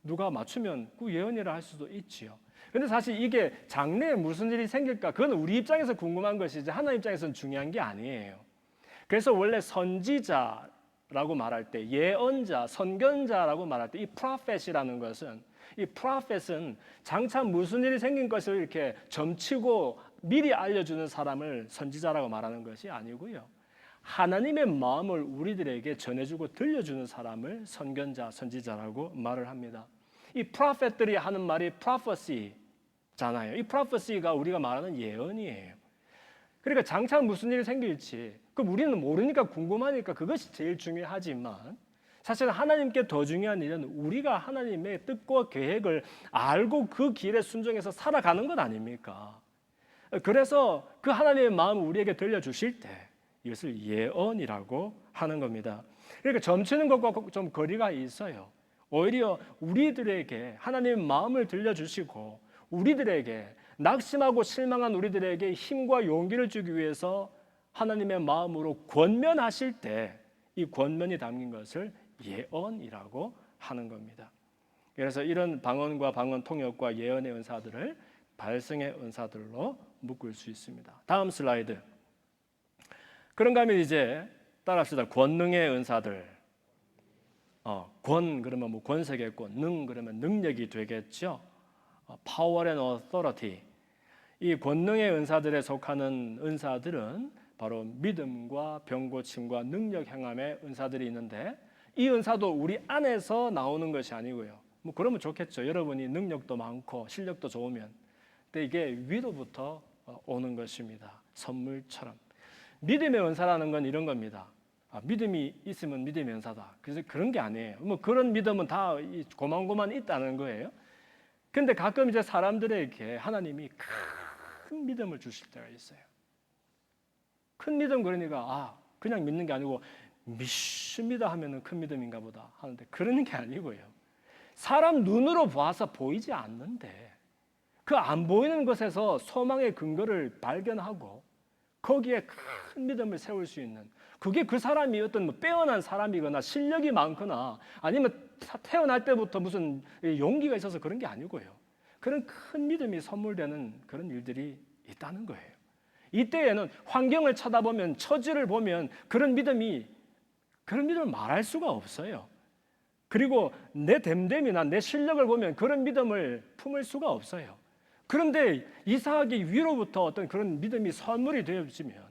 누가 맞추면 그 예언이라 할 수도 있지요. 근데 사실 이게 장래에 무슨 일이 생길까, 그건 우리 입장에서 궁금한 것이지 하나님 입장에서는 중요한 게 아니에요. 그래서 원래 선지자라고 말할 때, 예언자, 선견자라고 말할 때 이 prophet이라는 것은, 이 prophet은 장차 무슨 일이 생긴 것을 이렇게 점치고 미리 알려주는 사람을 선지자라고 말하는 것이 아니고요, 하나님의 마음을 우리들에게 전해주고 들려주는 사람을 선견자, 선지자라고 말을 합니다. 이 프로페트들이 하는 말이 prophecy잖아요. 이 prophecy가 우리가 말하는 예언이에요. 그러니까 장차 무슨 일이 생길지 그럼 우리는 모르니까 궁금하니까 그것이 제일 중요하지만, 사실 하나님께 더 중요한 일은 우리가 하나님의 뜻과 계획을 알고 그 길에 순종해서 살아가는 것 아닙니까? 그래서 그 하나님의 마음을 우리에게 들려주실 때 이것을 예언이라고 하는 겁니다. 그러니까 점치는 것과 좀 거리가 있어요. 오히려 우리들에게 하나님의 마음을 들려주시고 우리들에게 낙심하고 실망한 우리들에게 힘과 용기를 주기 위해서 하나님의 마음으로 권면하실 때 이 권면이 담긴 것을 예언이라고 하는 겁니다. 그래서 이런 방언과 방언 통역과 예언의 은사들을 발성의 은사들로 묶을 수 있습니다. 다음 슬라이드. 그런가 하면 이제 따라합시다. 권능의 은사들. 권 그러면 뭐 권세겠고, 능 그러면 능력이 되겠죠. Power and authority. 이 권능의 은사들에 속하는 은사들은 바로 믿음과 병 고침과 능력 행함의 은사들이 있는데, 이 은사도 우리 안에서 나오는 것이 아니고요. 뭐 그러면 좋겠죠. 여러분이 능력도 많고 실력도 좋으면. 근데 이게 위로부터 오는 것입니다. 선물처럼. 믿음의 은사라는 건 이런 겁니다. 믿음이 있으면 믿음의 은사다. 그래서 그런 게 아니에요. 뭐 그런 믿음은 다 고만고만 있다는 거예요. 근데 가끔 이제 사람들에게 하나님이 큰 믿음을 주실 때가 있어요. 큰 믿음, 그러니까 그냥 믿는 게 아니고 믿습니다 하면은 큰 믿음인가 보다 하는데, 그런 게 아니고요. 사람 눈으로 봐서 보이지 않는데 그 안 보이는 것에서 소망의 근거를 발견하고 거기에 큰 믿음을 세울 수 있는, 그게 그 사람이 어떤 뭐 빼어난 사람이거나 실력이 많거나 아니면 태어날 때부터 무슨 용기가 있어서 그런 게 아니고요. 그런 큰 믿음이 선물되는 그런 일들이 있다는 거예요. 이때에는 환경을 쳐다보면, 처지를 보면 그런 믿음을 말할 수가 없어요. 그리고 내 됨됨이나 내 실력을 보면 그런 믿음을 품을 수가 없어요. 그런데 이삭이 위로부터 어떤 그런 믿음이 선물이 되어지면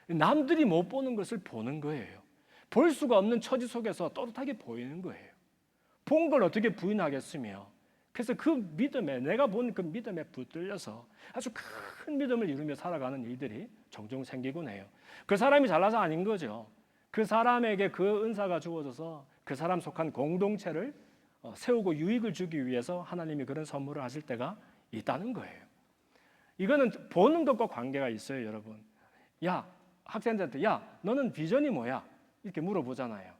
남들이 못 보는 것을 보는 거예요. 볼 수가 없는 처지 속에서 떳떳하게 보이는 거예요. 본 걸 어떻게 부인하겠으며, 그래서 그 믿음에, 내가 본 그 믿음에 붙들려서 아주 큰 믿음을 이루며 살아가는 일들이 종종 생기곤 해요. 그 사람이 잘나서 아닌 거죠. 그 사람에게 그 은사가 주어져서 그 사람 속한 공동체를 세우고 유익을 주기 위해서 하나님이 그런 선물을 하실 때가 있다는 거예요. 이거는 보는 것과 관계가 있어요, 여러분. 야, 학생들한테 너는 비전이 뭐야? 이렇게 물어보잖아요.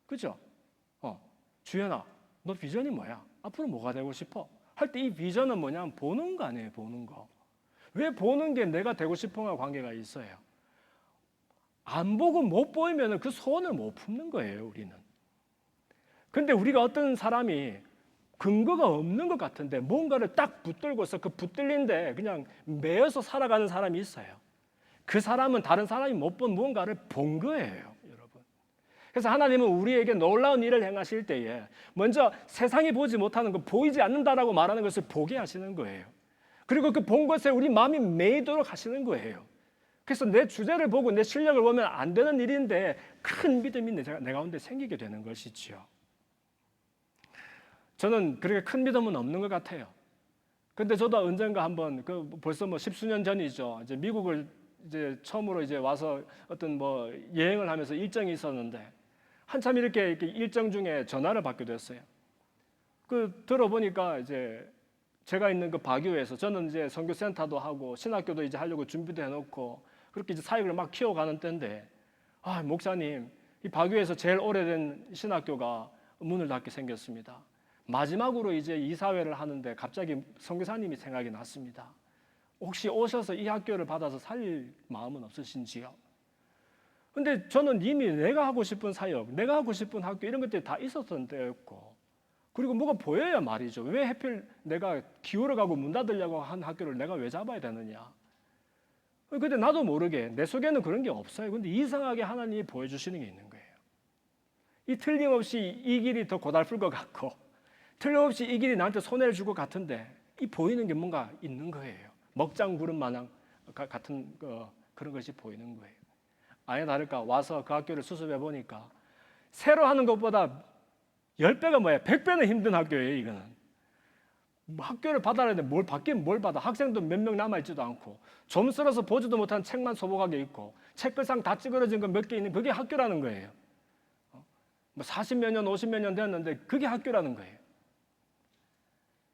그죠? 주연아, 너 비전이 뭐야? 앞으로 뭐가 되고 싶어? 할 때 이 비전은 뭐냐면 보는 거 아니에요, 보는 거. 왜 보는 게 내가 되고 싶은가 관계가 있어요. 안 보고 못 보이면 그 소원을 못 품는 거예요, 우리는. 근데 우리가 어떤 사람이 근거가 없는 것 같은데 뭔가를 딱 붙들고서 그 붙들린데 그냥 매여서 살아가는 사람이 있어요. 그 사람은 다른 사람이 못 본 무언가를 본 거예요, 여러분. 그래서 하나님은 우리에게 놀라운 일을 행하실 때에 먼저 세상이 보지 못하는 거, 보이지 않는다라고 말하는 것을 보게 하시는 거예요. 그리고 그 본 것에 우리 마음이 매이도록 하시는 거예요. 그래서 내 주제를 보고 내 실력을 보면 안 되는 일인데 큰 믿음이 내 가운데 생기게 되는 것이지요. 저는 그렇게 큰 믿음은 없는 것 같아요. 근데 저도 언젠가 한번 벌써 뭐 십수년 전이죠. 이제 미국을 이제 처음으로 이제 와서 어떤 뭐 여행을 하면서 일정이 있었는데 한참 이렇게 일정 중에 전화를 받게 됐어요. 들어보니까 이제 제가 있는 그 바교에서 저는 이제 선교센터도 하고 신학교도 이제 하려고 준비도 해놓고 그렇게 이제 사역을 막 키워가는 때인데, 목사님, 이 바교에서 제일 오래된 신학교가 문을 닫게 생겼습니다. 마지막으로 이제 이사회를 하는데 갑자기 선교사님이 생각이 났습니다. 혹시 오셔서 이 학교를 받아서 살릴 마음은 없으신지요? 근데 저는 이미 내가 하고 싶은 사역, 내가 하고 싶은 학교 이런 것들이 다 있었던 때였고, 그리고 뭐가 보여야 말이죠. 왜 하필 내가 기울어가고 문 닫으려고 한 학교를 내가 왜 잡아야 되느냐? 근데 나도 모르게 내 속에는 그런 게 없어요. 근데 이상하게 하나님이 보여주시는 게 있는 거예요. 이 틀림없이 이 길이 더 고달플 것 같고 틀림없이 이 길이 나한테 손해를 줄 것 같은데 이 보이는 게 뭔가 있는 거예요. 먹장 구름 마냥 같은 그런 것이 보이는 거예요. 아예 다를까 와서 그 학교를 수습해 보니까 새로 하는 것보다 10배가 뭐야 100배는 힘든 학교예요. 이거는 학교를 받아야 되는데 뭘 받긴 뭘 받아. 학생도 몇 명 남아있지도 않고 좀 쓸어서 보지도 못한 책만 소복하게 있고 책글상 다 찌그러진 거 몇 개 있는 그게 학교라는 거예요. 뭐 40몇 년 50몇 년 됐는데 그게 학교라는 거예요.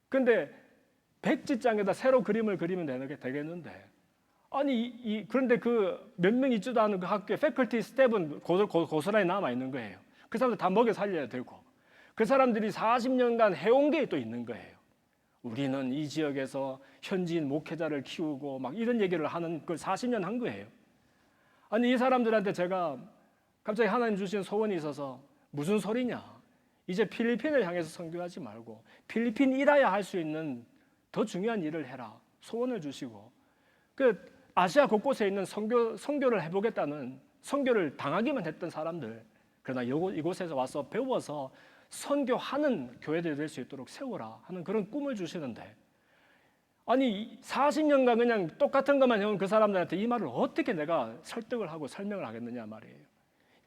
근데 백지장에다 새로 그림을 그리면 되겠는데 아니 그런데 그 몇 명 있지도 않은 그 학교에 패컬티 스텝은 고스란히 남아있는 거예요. 그 사람들 다 먹여 살려야 되고 그 사람들이 40년간 해온 게 또 있는 거예요. 우리는 이 지역에서 현지인 목회자를 키우고 막 이런 얘기를 하는 걸 40년 한 거예요. 아니 이 사람들한테 제가 갑자기 하나님 주신 소원이 있어서 무슨 소리냐? 이제 필리핀을 향해서 선교하지 말고 필리핀이라야 할 수 있는 더 중요한 일을 해라. 소원을 주시고 아시아 곳곳에 있는 선교를 해보겠다는 선교를 당하기만 했던 사람들 그러나 이곳에서 와서 배워서 선교하는 교회들이 될 수 있도록 세워라 하는 그런 꿈을 주시는데 아니 40년간 그냥 똑같은 것만 해온 그 사람들한테 이 말을 어떻게 내가 설득을 하고 설명을 하겠느냐 말이에요.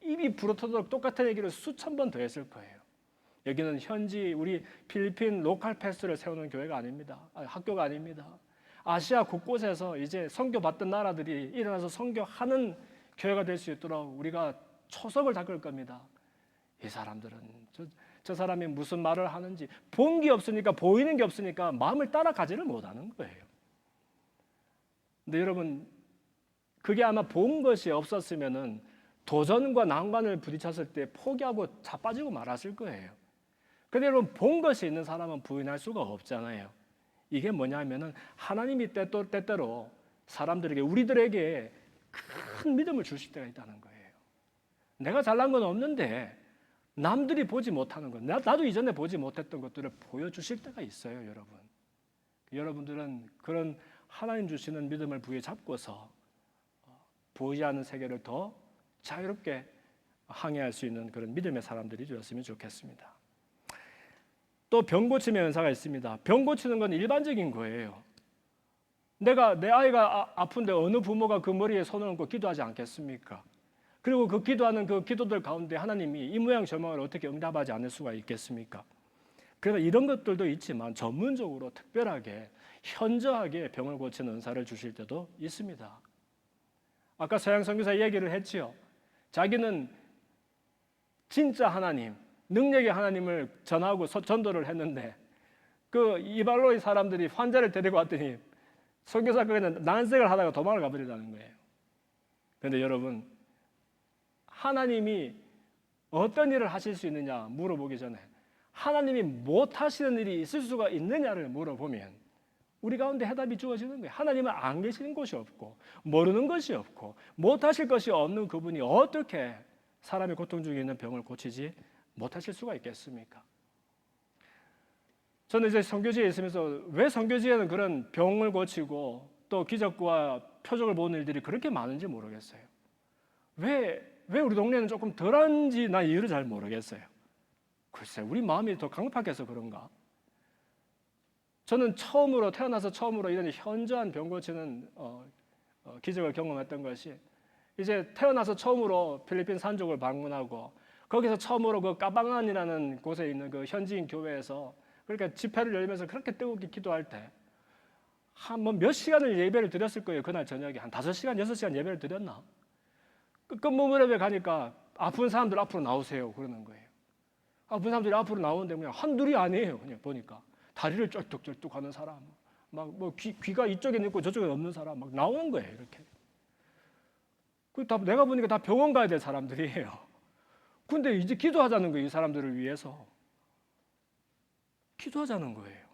입이 부러뜨도록 똑같은 얘기를 수천 번 더 했을 거예요. 여기는 현지 우리 필리핀 로컬 패스를 세우는 교회가 아닙니다. 학교가 아닙니다. 아시아 곳곳에서 이제 선교받던 나라들이 일어나서 선교하는 교회가 될 수 있도록 우리가 초석을 닦을 겁니다. 이 사람들은 저 사람이 무슨 말을 하는지 본 게 없으니까 보이는 게 없으니까 마음을 따라가지를 못하는 거예요. 근데 여러분 그게 아마 본 것이 없었으면은 도전과 난관을 부딪혔을 때 포기하고 자빠지고 말았을 거예요. 근데 여러분 본 것이 있는 사람은 부인할 수가 없잖아요. 이게 뭐냐면은 하나님이 때때로 사람들에게 우리들에게 큰 믿음을 주실 때가 있다는 거예요. 내가 잘난 건 없는데 남들이 보지 못하는 것, 나도 이전에 보지 못했던 것들을 보여주실 때가 있어요, 여러분. 여러분들은 그런 하나님 주시는 믿음을 부여 잡고서 보이지 않는 세계를 더 자유롭게 항해할 수 있는 그런 믿음의 사람들이 되었으면 좋겠습니다. 또 병 고침의 은사가 있습니다. 병 고치는 건 일반적인 거예요. 내 아이가 아픈데 어느 부모가 그 머리에 손을 얹고 기도하지 않겠습니까? 그리고 그 기도하는 그 기도들 가운데 하나님이 이 모양 저 모양을 어떻게 응답하지 않을 수가 있겠습니까? 그래서 이런 것들도 있지만 전문적으로 특별하게 현저하게 병을 고치는 은사를 주실 때도 있습니다. 아까 서양 선교사 얘기를 했지요. 자기는 진짜 하나님, 능력의 하나님을 전하고 전도를 했는데 그 이발로의 사람들이 환자를 데리고 왔더니 선교사가 그냥 난색을 하다가 도망을 가버리다는 거예요. 그런데 여러분 하나님이 어떤 일을 하실 수 있느냐 물어보기 전에 하나님이 못 하시는 일이 있을 수가 있느냐를 물어보면 우리 가운데 해답이 주어지는 거예요. 하나님은 안 계시는 곳이 없고 모르는 것이 없고 못하실 것이 없는 그분이 어떻게 사람의 고통 중에 있는 병을 고치지 못하실 수가 있겠습니까? 저는 이제 선교지에 있으면서 왜 선교지에는 그런 병을 고치고 또 기적과 표적을 보는 일들이 그렇게 많은지 모르겠어요. 왜 우리 동네는 조금 덜한지 난 이유를 잘 모르겠어요. 글쎄, 우리 마음이 더 강팍해서 그런가? 저는 태어나서 처음으로 이런 현저한 병 고치는 기적을 경험했던 것이 이제 태어나서 처음으로 필리핀 산족을 방문하고 거기서 처음으로 그 까방안이라는 곳에 있는 그 현지인 교회에서 그러니까 집회를 열면서 그렇게 뜨겁게 기도할 때 한 몇 시간을 예배를 드렸을 거예요. 그날 저녁에 한 5시간, 6시간 예배를 드렸나? 끝 무렵에 가니까 아픈 사람들 앞으로 나오세요 그러는 거예요. 아픈 사람들이 앞으로 나오는데 그냥 한둘이 아니에요. 그냥 보니까 다리를 쩔뚝쩔뚝 하는 사람, 막 뭐 귀가 이쪽에 있고 저쪽에 없는 사람 막 나오는 거예요. 이렇게. 그 다 내가 보니까 다 병원 가야 될 사람들이에요. 근데 이제 기도하자는 거예요. 이 사람들을 위해서 기도하자는 거예요.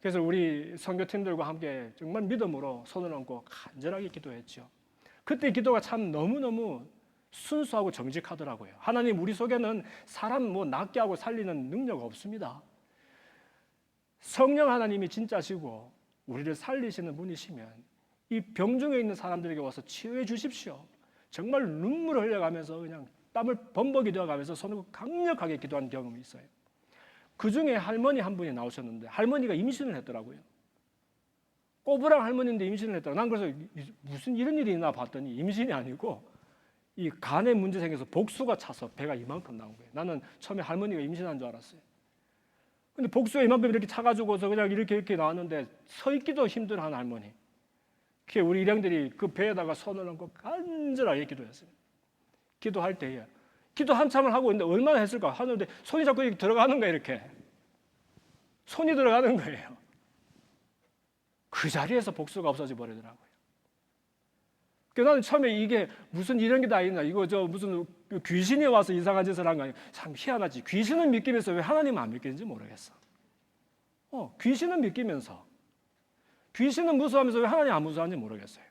그래서 우리 선교팀들과 함께 정말 믿음으로 손을 얹고 간절하게 기도했죠. 그때 기도가 참 너무너무 순수하고 정직하더라고요. 하나님, 우리 속에는 사람 뭐 낫게 하고 살리는 능력 없습니다. 성령 하나님이 진짜시고 우리를 살리시는 분이시면 이 병중에 있는 사람들에게 와서 치유해 주십시오. 정말 눈물을 흘려가면서 그냥 땀을 범벅이 되어가면서 손을 강력하게 기도한 경험이 있어요. 그 중에 할머니 한 분이 나오셨는데 할머니가 임신을 했더라고요. 꼬부랑 할머니인데 임신을 했더라고요. 난 그래서 무슨 이런 일이 있나 봤더니 임신이 아니고 이 간에 문제 생겨서 복수가 차서 배가 이만큼 나온 거예요. 나는 처음에 할머니가 임신한 줄 알았어요. 근데 복수가 이만큼 이렇게 차가지고서 그냥 이렇게 나왔는데 서 있기도 힘들어하는 할머니. 그게 우리 일행들이 그 배에다가 손을 얹고 간절하게 기도했어요. 기도할 때에 기도 한참을 하고 있는데 얼마나 했을까 하는데 손이 자꾸 이렇게 들어가는 거예요. 이렇게 손이 들어가는 거예요. 그 자리에서 복수가 없어져 버리더라고요. 그래서 나는 처음에 이게 무슨 이런 게 다 있나, 이거 무슨 귀신이 와서 이상한 짓을 한 거 아니야. 참 희한하지. 귀신은 믿기면서 왜 하나님은 안 믿기는지 모르겠어. 귀신은 믿기면서, 귀신은 무서워하면서 왜 하나님 안 무서워하는지 모르겠어요.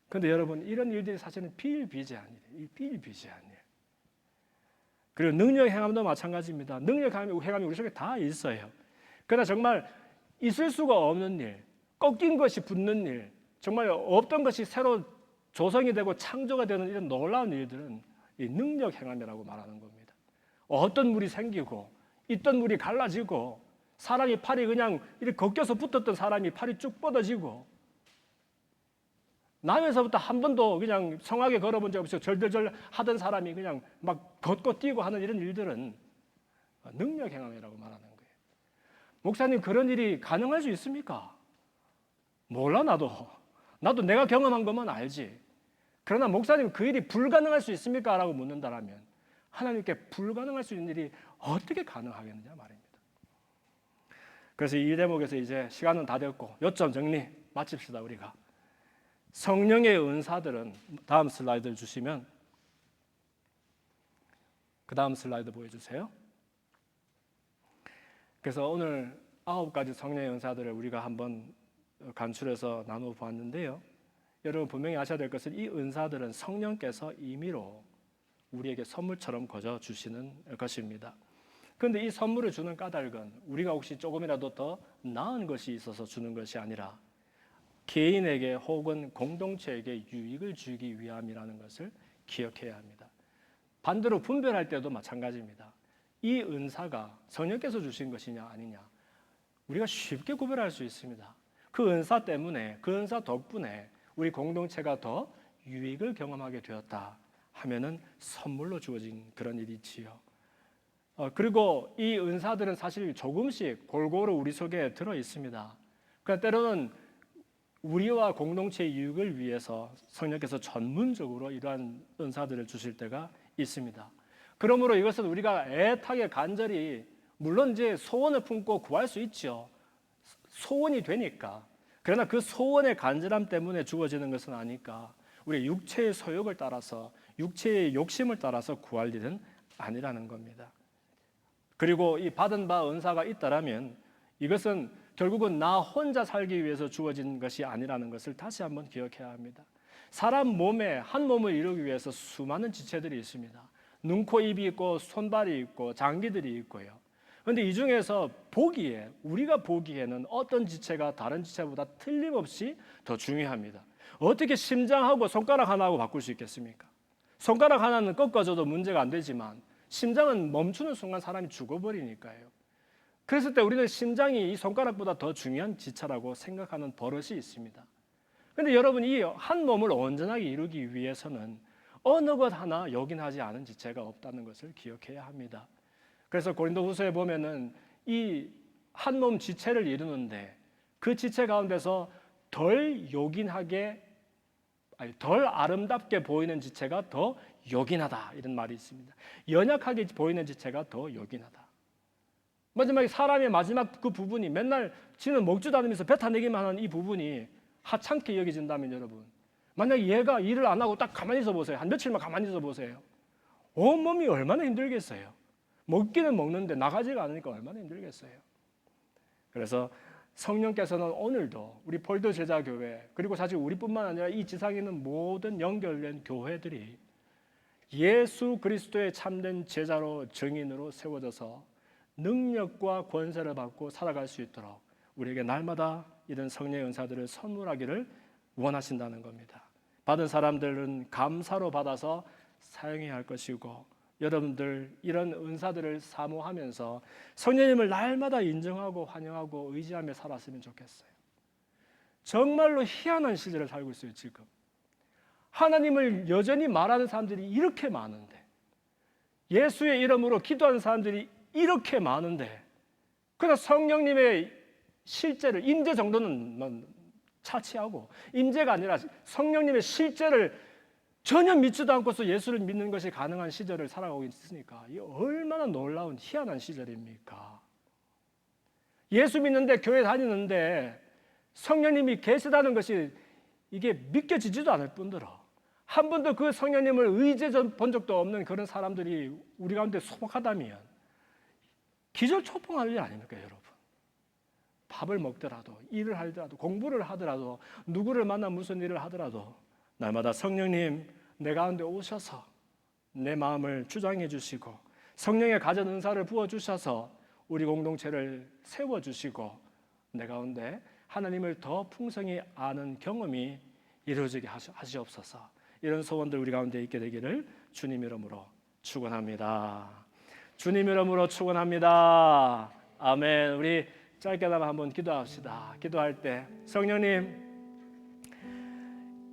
그런데 여러분, 이런 일들이 사실은 비일비재한 일이에요. 비일비재한 일. 그리고 능력 행함도 마찬가지입니다. 능력 행함이 우리 속에 다 있어요. 그러나 정말 있을 수가 없는 일, 꺾인 것이 붙는 일, 정말 없던 것이 새로 조성이 되고 창조가 되는 이런 놀라운 일들은 이 능력 행함이라고 말하는 겁니다. 어떤 물이 생기고 있던 물이 갈라지고 사람이 팔이 그냥 이렇게 걷겨서 붙었던 사람이 팔이 쭉 뻗어지고 남에서부터 한 번도 그냥 성하게 걸어본 적 없이 절절절 하던 사람이 그냥 막 걷고 뛰고 하는 이런 일들은 능력 행함이라고 말하는 거예요. 목사님, 그런 일이 가능할 수 있습니까? 몰라. 나도 내가 경험한 것만 알지. 그러나 목사님, 그 일이 불가능할 수 있습니까? 라고 묻는다라면 하나님께 불가능할 수 있는 일이 어떻게 가능하겠느냐 말입니다. 그래서 이 대목에서 이제 시간은 다 됐고 요점 정리 마칩시다. 우리가 성령의 은사들은, 다음 슬라이드를 주시면, 그 다음 슬라이드 보여주세요. 그래서 오늘 9가지 성령의 은사들을 우리가 한번 간추려서 나누어 보았는데요. 여러분 분명히 아셔야 될 것은 이 은사들은 성령께서 임의로 우리에게 선물처럼 거저 주시는 것입니다. 그런데 이 선물을 주는 까닭은 우리가 혹시 조금이라도 더 나은 것이 있어서 주는 것이 아니라 개인에게 혹은 공동체에게 유익을 주기 위함이라는 것을 기억해야 합니다. 반대로 분별할 때도 마찬가지입니다. 이 은사가 성령께서 주신 것이냐 아니냐 우리가 쉽게 구별할 수 있습니다. 그 은사 때문에, 그 은사 덕분에 우리 공동체가 더 유익을 경험하게 되었다 하면은 선물로 주어진 그런 일이지요. 그리고 이 은사들은 사실 조금씩 골고루 우리 속에 들어 있습니다. 그러니까 때로는 우리와 공동체의 유익을 위해서 성령께서 전문적으로 이러한 은사들을 주실 때가 있습니다. 그러므로 이것은 우리가 애타게 간절히, 물론 이제 소원을 품고 구할 수 있죠. 소원이 되니까. 그러나 그 소원의 간절함 때문에 주어지는 것은 아니까 우리 육체의 소욕을 따라서, 육체의 욕심을 따라서 구할 일은 아니라는 겁니다. 그리고 이 받은 바 은사가 있다라면 이것은 결국은 나 혼자 살기 위해서 주어진 것이 아니라는 것을 다시 한번 기억해야 합니다. 사람 몸에 한 몸을 이루기 위해서 수많은 지체들이 있습니다. 눈, 코, 입이 있고 손발이 있고 장기들이 있고요. 그런데 이 중에서 우리가 보기에는 어떤 지체가 다른 지체보다 틀림없이 더 중요합니다. 어떻게 심장하고 손가락 하나하고 바꿀 수 있겠습니까? 손가락 하나는 꺾어져도 문제가 안 되지만 심장은 멈추는 순간 사람이 죽어버리니까요. 그랬을 때 우리는 심장이 이 손가락보다 더 중요한 지체라고 생각하는 버릇이 있습니다. 그런데 여러분, 이 한 몸을 온전하게 이루기 위해서는 어느 것 하나 요긴하지 않은 지체가 없다는 것을 기억해야 합니다. 그래서 고린도후서에 보면은 이 한 몸 지체를 이루는데 그 지체 가운데서 덜 아름답게 보이는 지체가 더 요긴하다, 이런 말이 있습니다. 연약하게 보이는 지체가 더 요긴하다. 마지막에 사람의 마지막 그 부분이 맨날 지는 먹지도 않으면서 뱉어내기만 하는 이 부분이 하찮게 여겨진다면 여러분, 만약에 얘가 일을 안 하고 딱 가만히 있어 보세요. 한 며칠만 가만히 있어 보세요. 온몸이 얼마나 힘들겠어요. 먹기는 먹는데 나가지가 않으니까 얼마나 힘들겠어요. 그래서 성령께서는 오늘도 우리 볼드 제자교회, 그리고 사실 우리뿐만 아니라 이 지상에 있는 모든 연결된 교회들이 예수 그리스도의 참된 제자로, 증인으로 세워져서 능력과 권세를 받고 살아갈 수 있도록 우리에게 날마다 이런 성령의 은사들을 선물하기를 원하신다는 겁니다. 받은 사람들은 감사로 받아서 사용해야 할 것이고, 여러분들 이런 은사들을 사모하면서 성령님을 날마다 인정하고 환영하고 의지하며 살았으면 좋겠어요. 정말로 희한한 시절을 살고 있어요. 지금 하나님을 여전히 말하는 사람들이 이렇게 많은데, 예수의 이름으로 기도하는 사람들이 이렇게 많은데, 그러나 성령님의 실제를, 임재 정도는 차치하고 임재가 아니라 성령님의 실제를 전혀 믿지도 않고서 예수를 믿는 것이 가능한 시절을 살아가고 있으니까 이 얼마나 놀라운 희한한 시절입니까? 예수 믿는데, 교회 다니는데 성령님이 계시다는 것이 이게 믿겨지지도 않을 뿐더러 한 번도 그 성령님을 의지해 본 적도 없는 그런 사람들이 우리 가운데 소박하다면 기절초풍할 일 아닙니까, 여러분? 밥을 먹더라도, 일을 하더라도, 공부를 하더라도, 누구를 만나 무슨 일을 하더라도 날마다 성령님 내 가운데 오셔서 내 마음을 주장해 주시고 성령의 가전 은사를 부어주셔서 우리 공동체를 세워주시고 내 가운데 하나님을 더 풍성히 아는 경험이 이루어지게 하시옵소서. 이런 소원들 우리 가운데 있게 되기를 주님 이름으로 축원합니다. 주님 이름으로 축원합니다. 아멘. 우리 짧게나마 한번 기도합시다. 기도할 때 성령님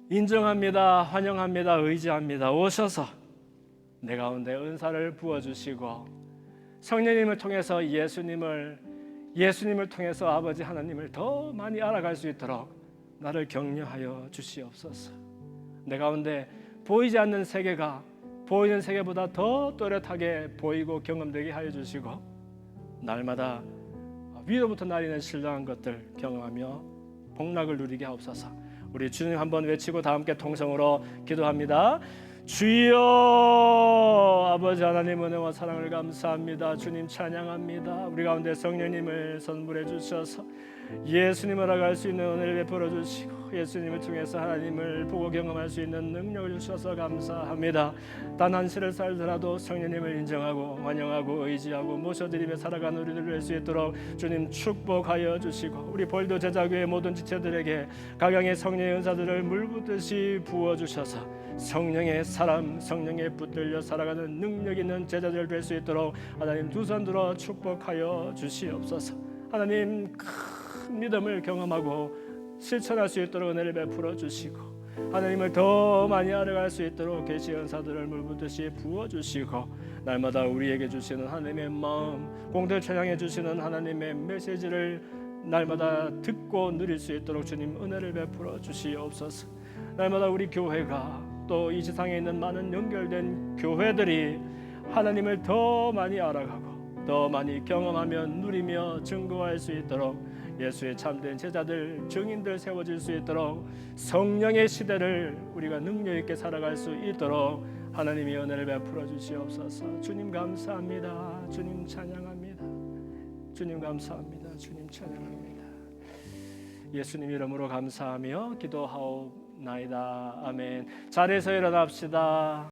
인정합니다. 환영합니다. 의지합니다. 오셔서 내 가운데 은사를 부어주시고 성령님을 통해서 예수님을 통해서 아버지 하나님을 더 많이 알아갈 수 있도록 나를 격려하여 주시옵소서. 내 가운데 보이지 않는 세계가 보이는 세계보다 더 또렷하게 보이고 경험되게 하여 주시고 날마다 위로부터 내리는 신령한 것들 경험하며 복락을 누리게 하옵소서. 우리 주님 한번 외치고 다 함께 통성으로 기도합니다. 주여, 아버지 하나님 은혜와 사랑을 감사합니다. 주님 찬양합니다. 우리 가운데 성령님을 선물해 주셔서 예수님을 알아갈 수 있는 은혜를 베풀어 주시고 예수님을 통해서 하나님을 보고 경험할 수 있는 능력을 주셔서 감사합니다. 단 한 시를 살더라도 성령님을 인정하고 환영하고 의지하고 모셔드리며 살아가는 우리들 될 수 있도록 주님 축복하여 주시고 우리 볼드 제자교회 모든 지체들에게 각양의 성령의 은사들을 물붓듯이 부어주셔서 성령의 사람, 성령에 붙들려 살아가는 능력 있는 제자들 될 수 있도록 하나님 두 손 들어 축복하여 주시옵소서. 하나님 큰 믿음을 경험하고 실천할 수 있도록 은혜를 베풀어 주시고 하나님을 더 많이 알아갈 수 있도록 계시 은사들을 물붓듯이 부어주시고 날마다 우리에게 주시는 하나님의 마음, 공동 찬양해 주시는 하나님의 메시지를 날마다 듣고 누릴 수 있도록 주님 은혜를 베풀어 주시옵소서. 날마다 우리 교회가 또 이 세상에 있는 많은 연결된 교회들이 하나님을 더 많이 알아가고 더 많이 경험하며 누리며 증거할 수 있도록 예수의 참된 제자들, 증인들 세워질 수 있도록 성령의 시대를 우리가 능력 있게 살아갈 수 있도록 하나님이 은혜를 베풀어 주시옵소서. 주님 감사합니다. 주님 찬양합니다. 주님 감사합니다. 주님 찬양합니다. 예수님 이름으로 감사하며 기도하옵나이다. 아멘. 자리에서 일어납시다.